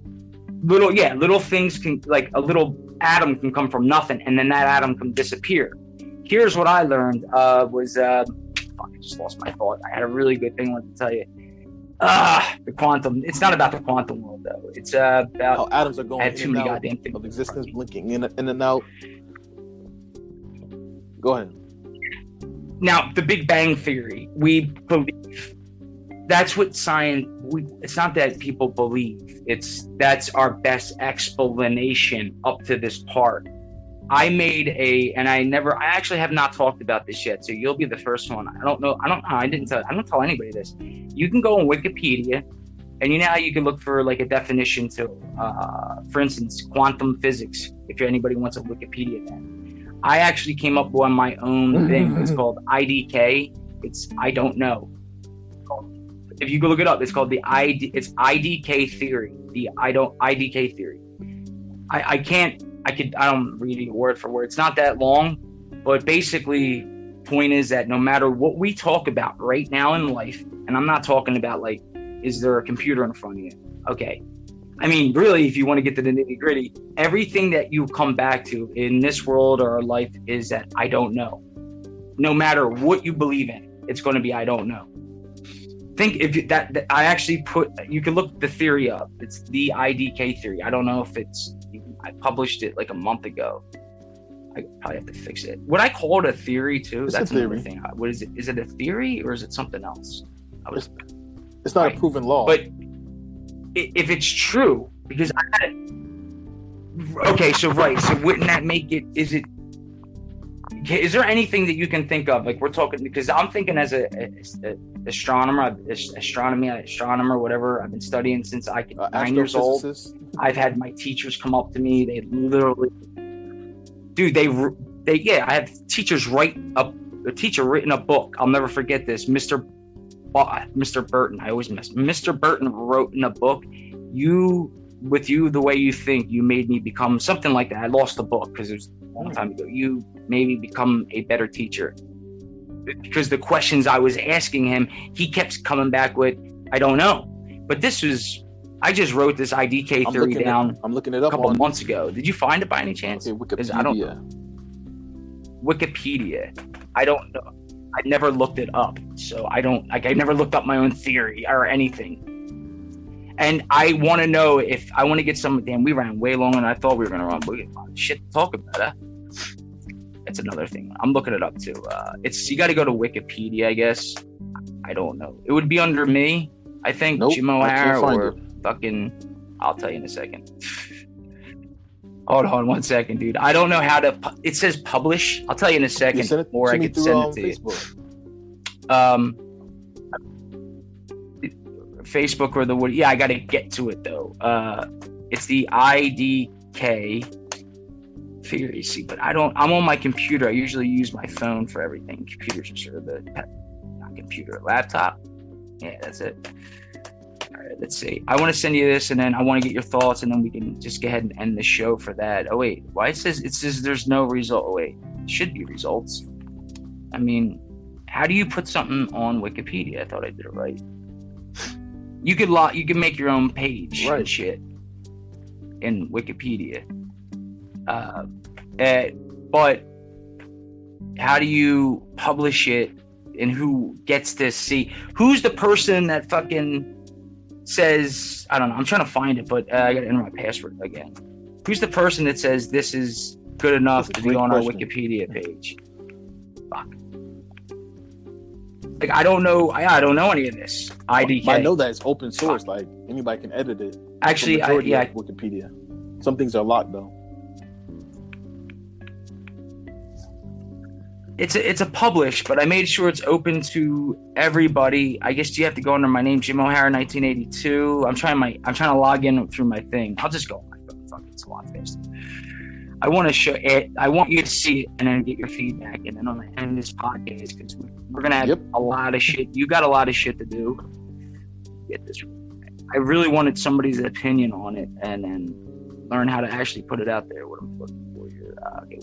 Speaker 4: little things can, like a little atom can come from nothing, and then that atom can disappear. Here's what I learned I just lost my thought. I had a really good thing I wanted to tell you. The quantum. It's not about the quantum world though. It's about
Speaker 3: how atoms are going
Speaker 4: in and out
Speaker 3: of existence, blinking in and out. Go ahead.
Speaker 4: Now, the Big Bang Theory, we believe. That's what science. It's not that people believe. That's our best explanation up to this part. I actually have not talked about this yet, so you'll be the first one. I don't tell anybody this. You can go on Wikipedia, and you know how you can look for like a definition to, for instance, quantum physics. If anybody wants a Wikipedia, then I actually came up with my own thing. It's called IDK. It's I don't know. If you go look it up, it's called it's IDK theory. IDK theory. I don't read it word for word. It's not that long, but basically, point is that no matter what we talk about right now in life, and I'm not talking about like is there a computer in front of you? Okay. I mean, really, if you want to get to the nitty gritty, everything that you come back to in this world or our life is that I don't know. No matter what you believe in, it's going to be I don't know. Think if that I actually you can look the theory up. It's the IDK theory. I don't know if I published it like a month ago. I probably have to fix it. Would I call it a theory too?
Speaker 3: It's
Speaker 4: That's
Speaker 3: a theory.
Speaker 4: another thing. What is it? Is it a theory or is it something else?
Speaker 3: It's not
Speaker 4: Right.
Speaker 3: a proven law.
Speaker 4: But if it's true, because so wouldn't that make it? Is there anything that you can think of? Like we're talking, because I'm thinking as a astronomer, whatever. I've been studying since I was 9 years old.
Speaker 3: Astrophysicist.
Speaker 4: I've had my teachers come up to me. They literally, dude, I have teachers a teacher written a book. I'll never forget this. Mr. Burton. I always miss. Mr. Burton wrote in a book, with you the way you think, you made me become something like that. I lost the book because it was a long time ago. You made me become a better teacher. Because the questions I was asking him, he kept coming back with, I don't know. But I just wrote this IDK theory down
Speaker 3: I'm looking it up
Speaker 4: a couple of months ago. Did you find it by any chance?
Speaker 3: Okay, Wikipedia.
Speaker 4: I don't know. Wikipedia. I don't know. I never looked it up. So I never looked up my own theory or anything. And I want to know if I want to get some. Damn, we ran way longer than I thought we were going to run. But we got a lot of shit to talk about. Huh? That's another thing. I'm looking it up too. You got to go to Wikipedia, I guess. I don't know. It would be under me. I think
Speaker 3: Nope,
Speaker 4: Jim
Speaker 3: I can't
Speaker 4: O'Hara
Speaker 3: find
Speaker 4: or
Speaker 3: it.
Speaker 4: fucking. I'll tell you in a second. Hold on 1 second, dude. I don't know how to. It says publish. I'll tell you in a second.
Speaker 3: Send it
Speaker 4: Or
Speaker 3: to
Speaker 4: I
Speaker 3: me
Speaker 4: could
Speaker 3: through
Speaker 4: send it to you.
Speaker 3: Facebook.
Speaker 4: Facebook or I gotta get to it though. It's the IDK theory. See, but I'm on my computer. I usually use my phone for everything. Computers are sort of not computer, laptop. Yeah, that's it. All right, let's see. I want to send you this, and then I want to get your thoughts, and then we can just go ahead and end the show for that. Oh wait, why it says there's no result? Oh wait, it should be results. I mean, how do you put something on Wikipedia? I thought I did it right. You could make your own page and shit in Wikipedia. But how do you publish it, and who gets to see? Who's the person that fucking says, I don't know, I'm trying to find it, but I gotta enter my password again. Who's the person that says this is good enough to be on our Wikipedia page? Fuck. Like I don't know any of this. IDK.
Speaker 3: I know that it's open source. Like anybody can edit it.
Speaker 4: Actually,
Speaker 3: Wikipedia. Some things are locked though.
Speaker 4: It's a publish, but I made sure it's open to everybody. I guess you have to go under my name, Jim O'Hara 1982. I'm trying to log in through my thing. I'll just go on my phone. Fuck, it's a lot faster. I want to show it. I want you to see it and then get your feedback. And then on the end of this podcast, because we're gonna have a lot of shit. You got a lot of shit to do. Get this. I really wanted somebody's opinion on it, and then learn how to actually put it out there. What I'm looking for here. Okay,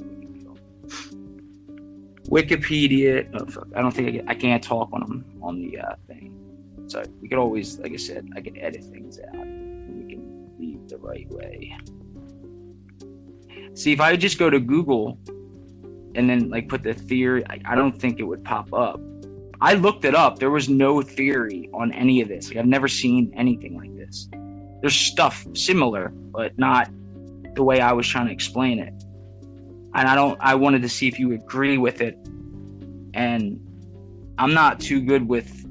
Speaker 4: Wikipedia. Oh, fuck. I don't think I can't talk on the thing. So we could always, like I said, I can edit things out. And we can leave the right way. See, if I would just go to Google and then like put the theory, I don't think it would pop up. I looked it up. There was no theory on any of this. Like I've never seen anything like this. There's stuff similar, but not the way I was trying to explain it. And I wanted to see if you agree with it. And I'm not too good with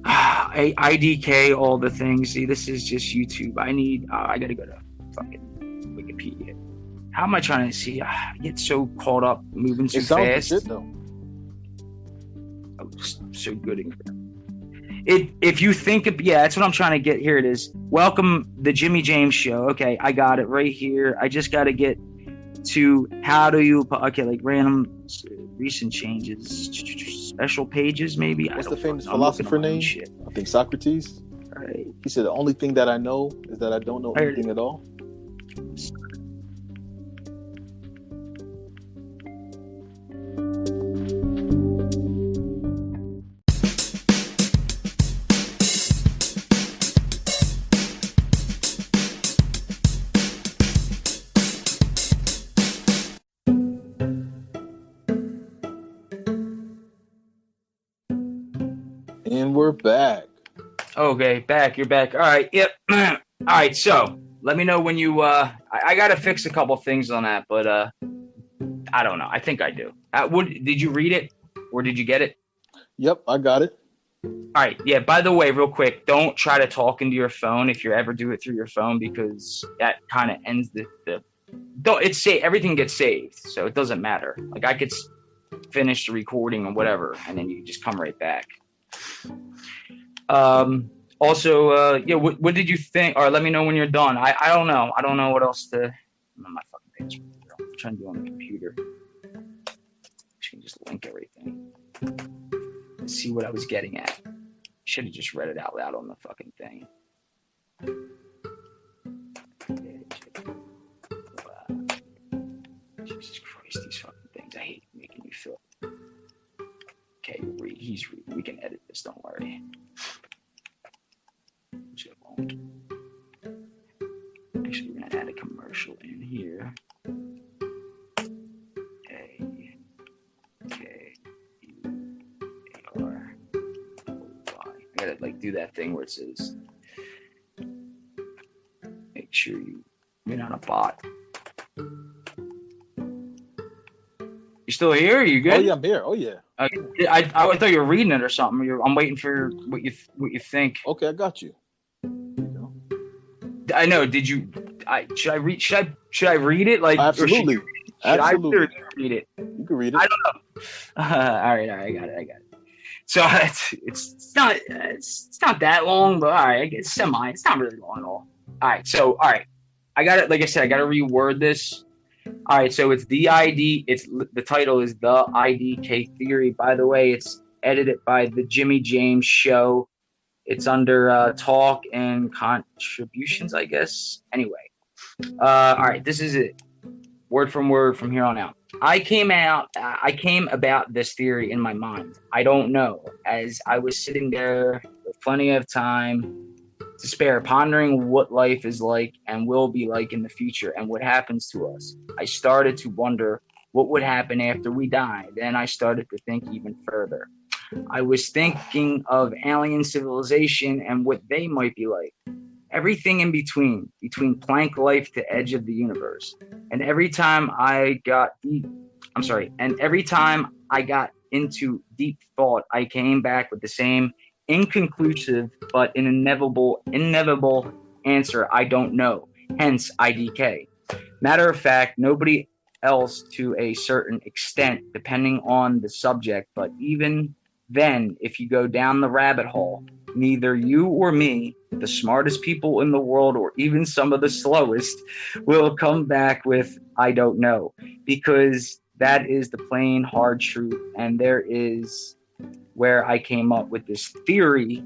Speaker 4: IDK, all the things. See, this is just YouTube. I got to go to fucking Wikipedia. How am I trying to see? I get so caught up moving so fast.
Speaker 3: Shit, though.
Speaker 4: Oh, so good. If you think of, that's what I'm trying to get. Here it is. Welcome the Jimmy James Show. Okay, I got it right here. I just got to get to like random recent changes, special pages maybe.
Speaker 3: What's the famous philosopher name? I think Socrates.
Speaker 4: Right.
Speaker 3: He said the only thing that I know is that I don't know anything at all. And we're back.
Speaker 4: Okay, back. You're back. All right. Yep. All right. So let me know when you. I got to fix a couple things on that, but I don't know. I think I do. Did you read it, or did you get it?
Speaker 3: Yep, I got it.
Speaker 4: All right. Yeah. By the way, real quick, don't try to talk into your phone if you ever do it through your phone, because that kind of ends the. Don't everything gets saved, so it doesn't matter. Like I could finish the recording or whatever, and then you just come right back. Also, yeah, what did you think? Or let me know when you're done. I don't know. I don't know what else to. I'm on my fucking page. I'm trying to do it on the computer. I can just link everything. Let's see what I was getting at. Should have just read it out loud on the fucking thing. Jesus Christ, these fucking things. I hate making you feel. Okay, he's reading. We can edit this, don't worry. Which it won't. Actually, we're gonna add a commercial in here. I gotta like do that thing where it says make sure you're not a bot. You still here? Are you good?
Speaker 3: Oh yeah, I'm here. Oh yeah.
Speaker 4: I thought you were reading it or something. I'm waiting for what you think.
Speaker 3: Okay, I got you.
Speaker 4: I know. Did you? Should I read? Should I read it? Like
Speaker 3: absolutely.
Speaker 4: Should I read it?
Speaker 3: You can read it.
Speaker 4: I don't know. All right. I got it. So it's not that long, but all right. I guess semi. It's not really long at all. All right. So all right. I got it. Like I said, I got to reword this. All right. So it's the title is The IDK Theory. By the way, it's edited by the Jimmy James Show. It's under talk and contributions, I guess. Anyway. All right. This is it. Word from word from here on out. I came about this theory in my mind. I don't know. As I was sitting there with plenty of time to spare, pondering what life is like and will be like in the future and what happens to us, I started to wonder what would happen after we died. Then I started to think even further. I was thinking of alien civilization and what they might be like. Everything in between Planck life to edge of the universe. And every time I got into deep thought, I came back with the same inconclusive but inevitable answer: I don't know. Hence IDK. Matter of fact, nobody else to a certain extent, depending on the subject. But even then, if you go down the rabbit hole, neither you or me, the smartest people in the world, or even some of the slowest, will come back with I don't know, because that is the plain hard truth. And there is where I came up with this theory.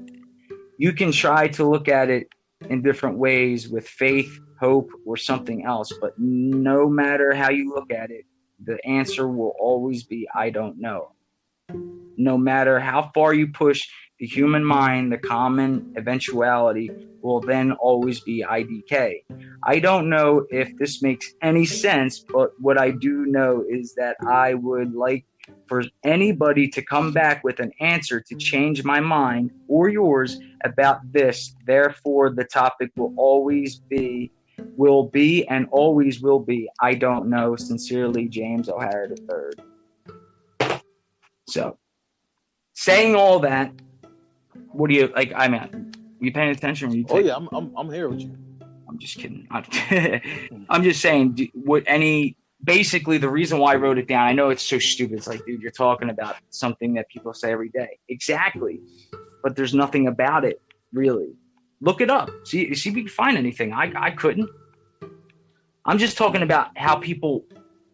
Speaker 4: You can try to look at it in different ways with faith, hope, or something else, but no matter how you look at it, the answer will always be I don't know. No matter how far you push the human mind, the common eventuality will then always be IDK. I don't know if this makes any sense, but what I do know is that I would like for anybody to come back with an answer to change my mind or yours about this. Therefore, the topic will be and always will be I don't know. Sincerely, James O'Hara III. So, saying all that, what do you like? I mean, you paying attention?
Speaker 3: Oh yeah, I'm here with you.
Speaker 4: I'm just kidding. I'm just saying. Basically, the reason why I wrote it down, I know it's so stupid. It's like, dude, you're talking about something that people say every day. Exactly, but there's nothing about it really. Look it up. See if you can find anything. I couldn't. I'm just talking about how people,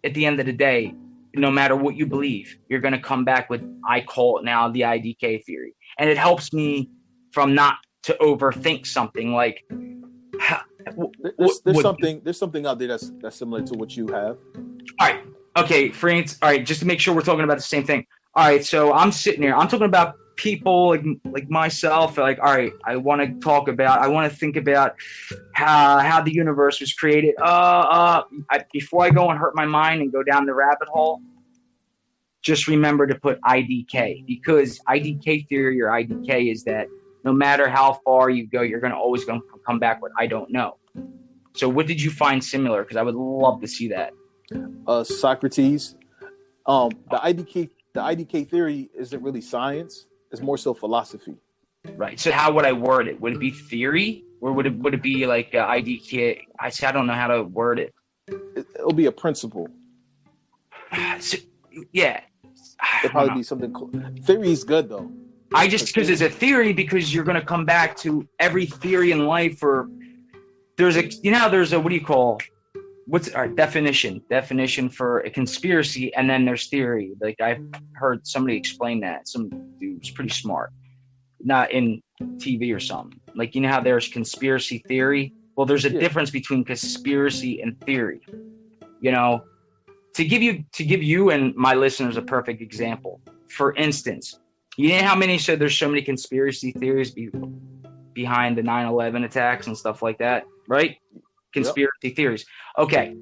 Speaker 4: at the end of the day, no matter what you believe, you're going to come back with, I call it now the IDK theory. And it helps me from not to overthink something like,
Speaker 3: there's something out there that's similar to what you have.
Speaker 4: All right. Okay. All right. Just to make sure we're talking about the same thing. All right. So I'm sitting here, I'm talking about people like myself. Like, all right, I want to think about how the universe was created. Before I go and hurt my mind and go down the rabbit hole, just remember to put IDK, because IDK theory or IDK is that no matter how far you go, you're always going to come back with I don't know. So what did you find similar? Because I would love to see that.
Speaker 3: Socrates. The IDK theory isn't really science. It's more so philosophy.
Speaker 4: Right. So how would I word it? Would it be theory, or would it be like IDK? I don't know how to word it.
Speaker 3: It'll be a principle.
Speaker 4: So, yeah.
Speaker 3: It'll probably be something cool. Theory is good though.
Speaker 4: Because it's a theory, because you're going to come back to every theory in life, or there's a what do you call, what's our definition for a conspiracy, and then there's theory. Like I've heard somebody explain that, some dude's pretty smart, not in TV or something. Like, you know how there's conspiracy theory? Well, there's a difference between conspiracy and theory. You know, to give you and my listeners a perfect example. For instance, you know how many said there's so many conspiracy theories behind the 9/11 attacks and stuff like that, right? Conspiracy theories. Okay.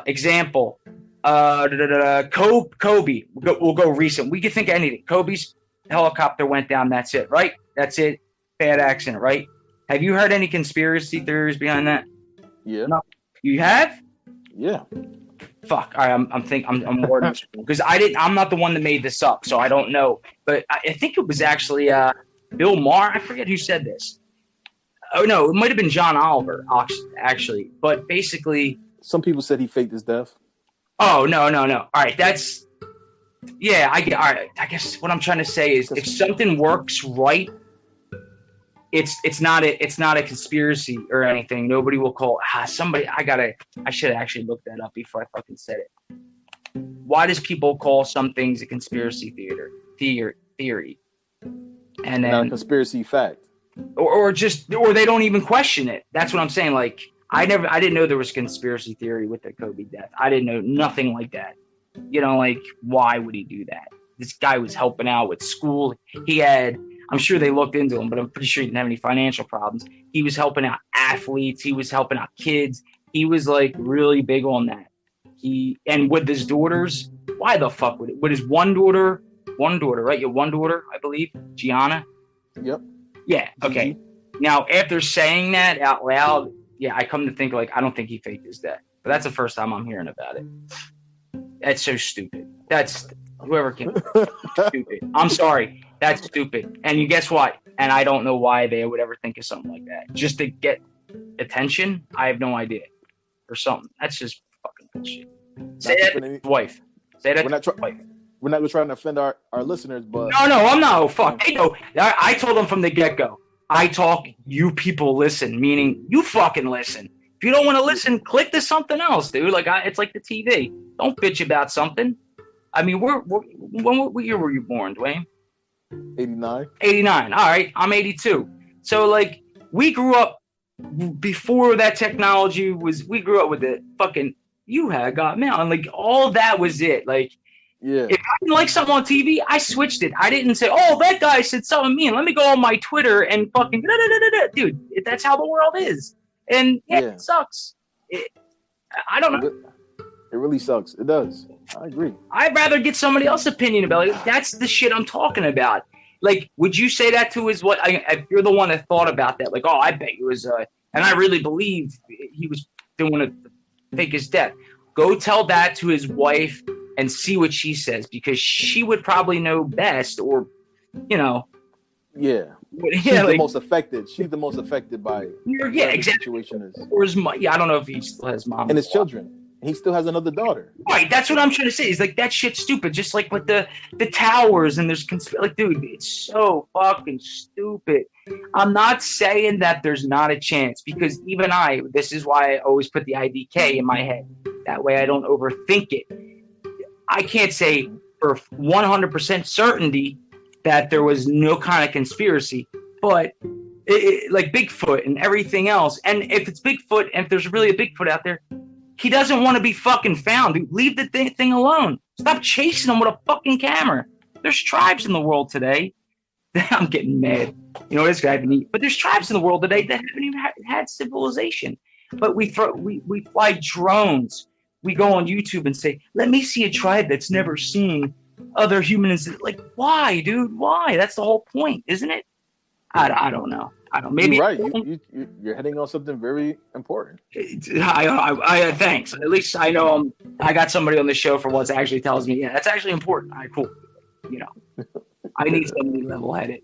Speaker 4: Example. Kobe. We'll go recent. We can think of anything. Kobe's helicopter went down. That's it, right? That's it. Bad accident, right? Have you heard any conspiracy theories behind that?
Speaker 3: Yeah.
Speaker 4: No. You have?
Speaker 3: Yeah.
Speaker 4: Fuck. All right. I'm wording because I'm not the one that made this up, so I don't know. But I think it was actually Bill Maher. I forget who said this. Oh no, it might have been John Oliver actually. But basically,
Speaker 3: some people said he faked his death.
Speaker 4: Oh no. All right, that's all right. I guess what I'm trying to say is, if something works right, it's not a conspiracy or anything. Nobody will call somebody. I should have actually looked that up before I fucking said it. Why does people call some things a conspiracy theory? And then
Speaker 3: not a conspiracy fact.
Speaker 4: Or they don't even question it. That's what I'm saying. Like I didn't know there was conspiracy theory with the Kobe death. I didn't know nothing like that. You know, like, why would he do that? This guy was helping out with school. I'm sure they looked into him, but I'm pretty sure he didn't have any financial problems. He was helping out athletes. He was helping out kids. He was like really big on that. And with his daughters, why the fuck would it? With his one daughter, right? Your one daughter, I believe, Gianna.
Speaker 3: Yep.
Speaker 4: Yeah. Okay. Now, after saying that out loud, I come to think, like, I don't think he faked his death. But that's the first time I'm hearing about it. That's so stupid. That's whoever came. Stupid. I'm sorry. That's stupid. And you guess what? And I don't know why they would ever think of something like that. Just to get attention? I have no idea. Or something. That's just fucking bullshit. Say that to his wife. Say that to his wife.
Speaker 3: We're not trying to offend our listeners, but...
Speaker 4: No, I'm not. Oh, fuck. They know. I told them from the get-go. I talk, you people listen, meaning you fucking listen. If you don't want to listen, click to something else, dude. Like, it's like the TV. Don't bitch about something. I mean, what year were you born, Dwayne?
Speaker 3: 89.
Speaker 4: 89. All right. I'm 82. So, like, we grew up before that technology we grew up with it. Fucking, you had got mail. And, like, all that was it. Like,
Speaker 3: yeah.
Speaker 4: If I didn't like something on TV, I switched it. I didn't say, oh, that guy said something mean. Let me go on my Twitter and fucking dude. That's how the world is. And it sucks. I don't know.
Speaker 3: It really sucks. It does. I agree.
Speaker 4: I'd rather get somebody else's opinion about it. That's the shit I'm talking about. Like, would you say that to his what? If you're the one that thought about that, like, oh, I bet it was, and I really believe he was doing to fake his death. Go tell that to his wife and see what she says, because she would probably know best, or, you know.
Speaker 3: Yeah. She's the most affected. She's the most affected by
Speaker 4: exactly.
Speaker 3: The situation is.
Speaker 4: Or his mom. I don't know if he still has mom.
Speaker 3: And his children. He still has another daughter.
Speaker 4: Right, that's what I'm trying to say. It's like, that shit's stupid. Just like with the towers, and there's like, dude, it's so fucking stupid. I'm not saying that there's not a chance, because even this is why I always put the IDK in my head. That way I don't overthink it. I can't say for 100% certainty that there was no kind of conspiracy, but like Bigfoot and everything else. And if it's Bigfoot, and if there's really a Bigfoot out there, he doesn't want to be fucking found. Dude, leave the thing alone. Stop chasing him with a fucking camera. There's tribes in the world today. I'm getting mad. You know, this guy didn't eat. But there's tribes in the world today that haven't even had civilization. But we fly drones we go on YouTube and say, let me see a tribe that's never seen other humans. Like, why, dude? Why? That's the whole point, isn't it? I don't know. Maybe
Speaker 3: you're right. You're heading on something very important.
Speaker 4: I thanks. At least I know I got somebody on the show for once actually tells me, yeah, that's actually important. All right, cool. You know, I need somebody level-headed.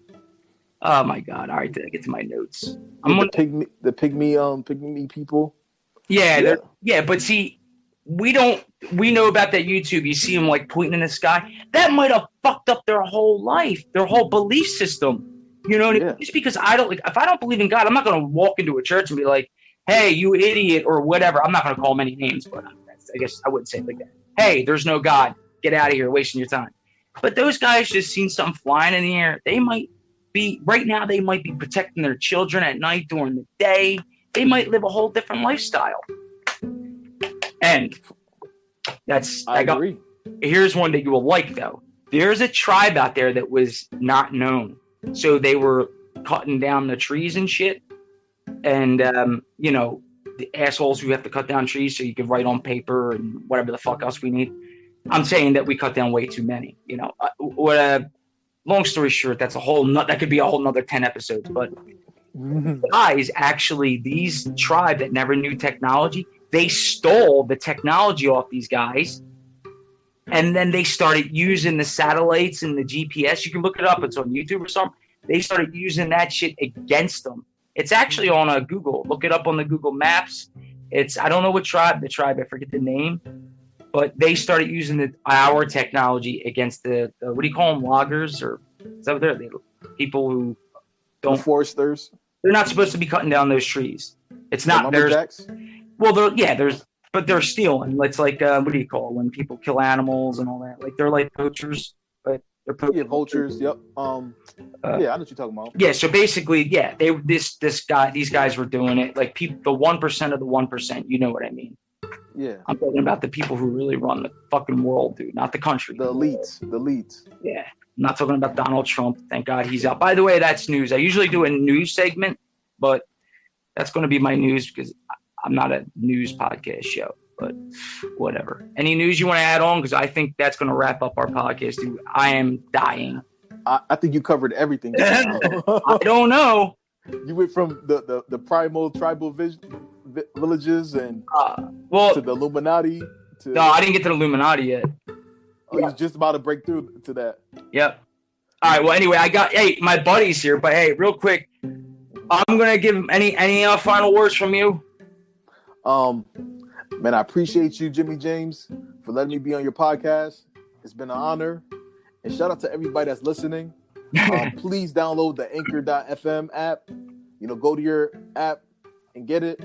Speaker 4: Oh my God! All right, did I get to my notes?
Speaker 3: The pygmy people.
Speaker 4: Yeah, but see, we know about that YouTube. You see them like pointing in the sky. That might have fucked up their whole life, their whole belief system. You know, just because if I don't believe in God, I'm not going to walk into a church and be like, "Hey, you idiot," or whatever. I'm not going to call them any names, but I guess I wouldn't say it like that. Hey, there's no God. Get out of here, wasting your time. But those guys just seen something flying in the air. They might be protecting their children at night during the day. They might live a whole different lifestyle. And I agree. Here's one that you will like, though. There's a tribe out there that was not known. So they were cutting down the trees and shit. And, you know, the assholes who have to cut down trees so you can write on paper and whatever the fuck else we need. I'm saying that we cut down way too many, you know. Long story short, that could be a whole nother 10 episodes. But guys, actually, these tribe that never knew technology, they stole the technology off these guys. And then they started using the satellites and the GPS. You can look it up. It's on YouTube or something. They started using that shit against them. It's actually on Google. Look it up on the Google Maps. I don't know what tribe, I forget the name. But they started using our technology against the what do you call them, loggers? Or is that what they're people who don't.
Speaker 3: The foresters.
Speaker 4: They're not supposed to be cutting down those trees. It's not theirs. Well, but they're stealing. It's like, what do you call it when people kill animals and all that? Like, they're like poachers, but they're poachers.
Speaker 3: Yeah, vultures. Yep. Yeah, I know what you're talking about.
Speaker 4: Yeah. So basically, yeah, these guys were doing it. Like the 1% of the 1%. You know what I mean? Yeah. I'm talking about the people who really run the fucking world, dude, not the country.
Speaker 3: The elites.
Speaker 4: Yeah. I'm not talking about Donald Trump. Thank God he's out. By the way, that's news. I usually do a news segment, but that's going to be my news because I'm not a news podcast show, but whatever. Any news you want to add on? Because I think that's going to wrap up our podcast, dude. I am dying.
Speaker 3: I think you covered everything.
Speaker 4: I don't know.
Speaker 3: You went from the primal tribal villages and to the Illuminati.
Speaker 4: No, I didn't get to the Illuminati yet.
Speaker 3: Oh, you're just about to break through to that. Yep.
Speaker 4: All right. Well, anyway, my buddy's here, but hey, real quick, I'm gonna give him any final words from you.
Speaker 3: Man, I appreciate you, Jimmy James, for letting me be on your podcast. It's been an honor. And shout out to everybody that's listening. Please download the Anchor.fm app. You know, go to your app and get it,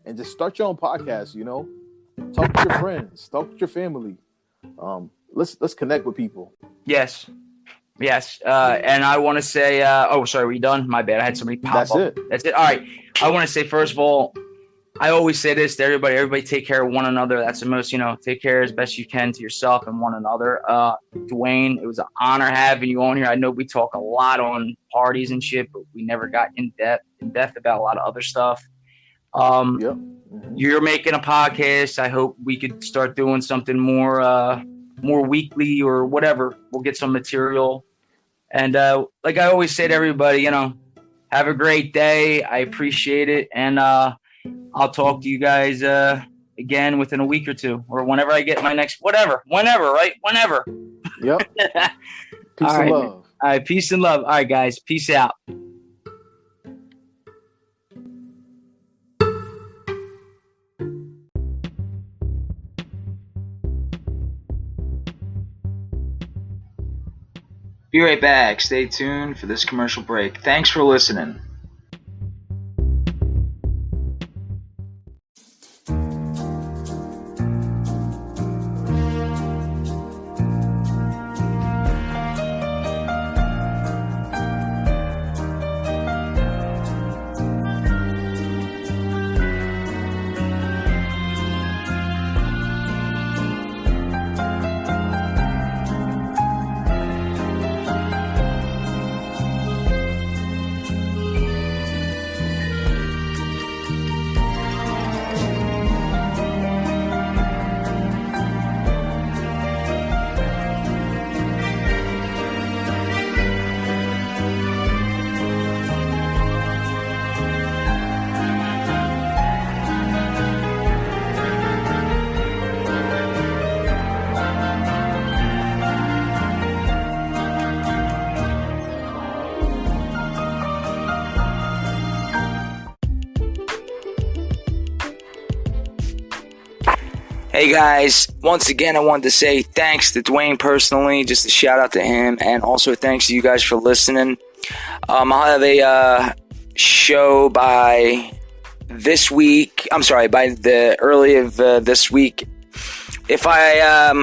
Speaker 3: and just start your own podcast. You know, talk with your friends, talk with your family. Let's connect with people.
Speaker 4: Yes. And I want to say, sorry, were you done? My bad. I had somebody pop up. That's it. All right. I want to say, first of all, I always say this to everybody. Everybody take care of one another. That's the most, take care as best you can to yourself and one another. Dwayne, it was an honor having you on here. I know we talk a lot on parties and shit, but we never got in depth about a lot of other stuff. You're making a podcast. I hope we could start doing something more weekly or whatever. We'll get some material. And like I always say to everybody, have a great day. I appreciate it. And I'll talk to you guys again within a week or two, or whenever I get my next whenever, right? Whenever.
Speaker 3: Yep. Peace and love.
Speaker 4: All right, peace and love. All right, guys. Peace out.
Speaker 1: Be right back. Stay tuned for this commercial break. Thanks for listening. Hey guys, once again I wanted to say thanks to Dwayne personally, just a shout out to him, and also thanks to you guys for listening. I'll have a show by this week. I'm sorry, by the early of this week. If I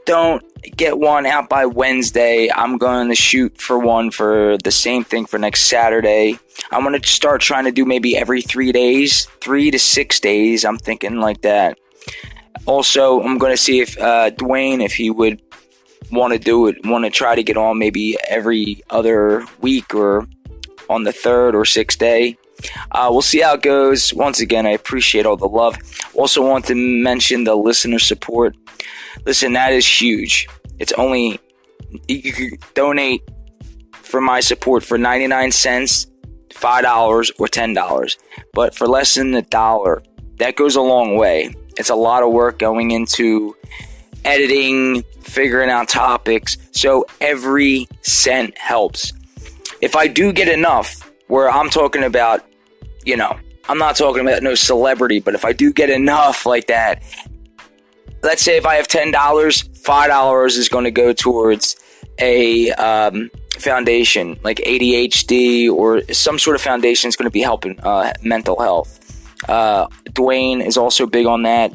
Speaker 1: don't get one out by Wednesday, I'm going to shoot for one for the same thing for next Saturday. I'm going to start trying to do maybe every 3 days, 3 to 6 days. I'm thinking like that. Also, I'm going to see if Dwayne, if he would want to do it, want to try to get on maybe every other week or on the 3rd or 6th day. We'll see how it goes. Once again, I appreciate all the love. Also want to mention the listener support. Listen, that is huge. It's only, you can donate for my support for 99 cents, $5, or $10. But for less than $1, that goes a long way. It's a lot of work going into editing, figuring out topics. So every cent helps. If I do get enough, where I'm talking about, you know, I'm not talking about no celebrity, but if I do get enough like that, let's say if I have $10, $5 is going to go towards a foundation like ADHD or some sort of foundation is going to be helping mental health. Dwayne is also big on that.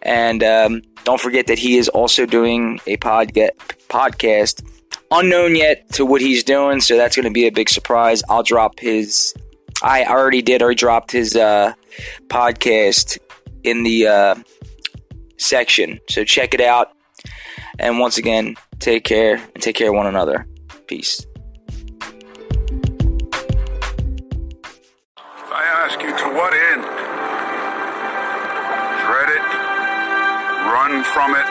Speaker 1: And don't forget that he is also doing a podcast. Unknown yet to what he's doing, so that's going to be a big surprise. I'll drop his... I already dropped his podcast in the section. So check it out. And once again, take care and take care of one another. Peace.
Speaker 5: I ask you, to what end? Dread it, run from it,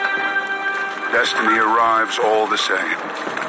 Speaker 5: destiny arrives all the same.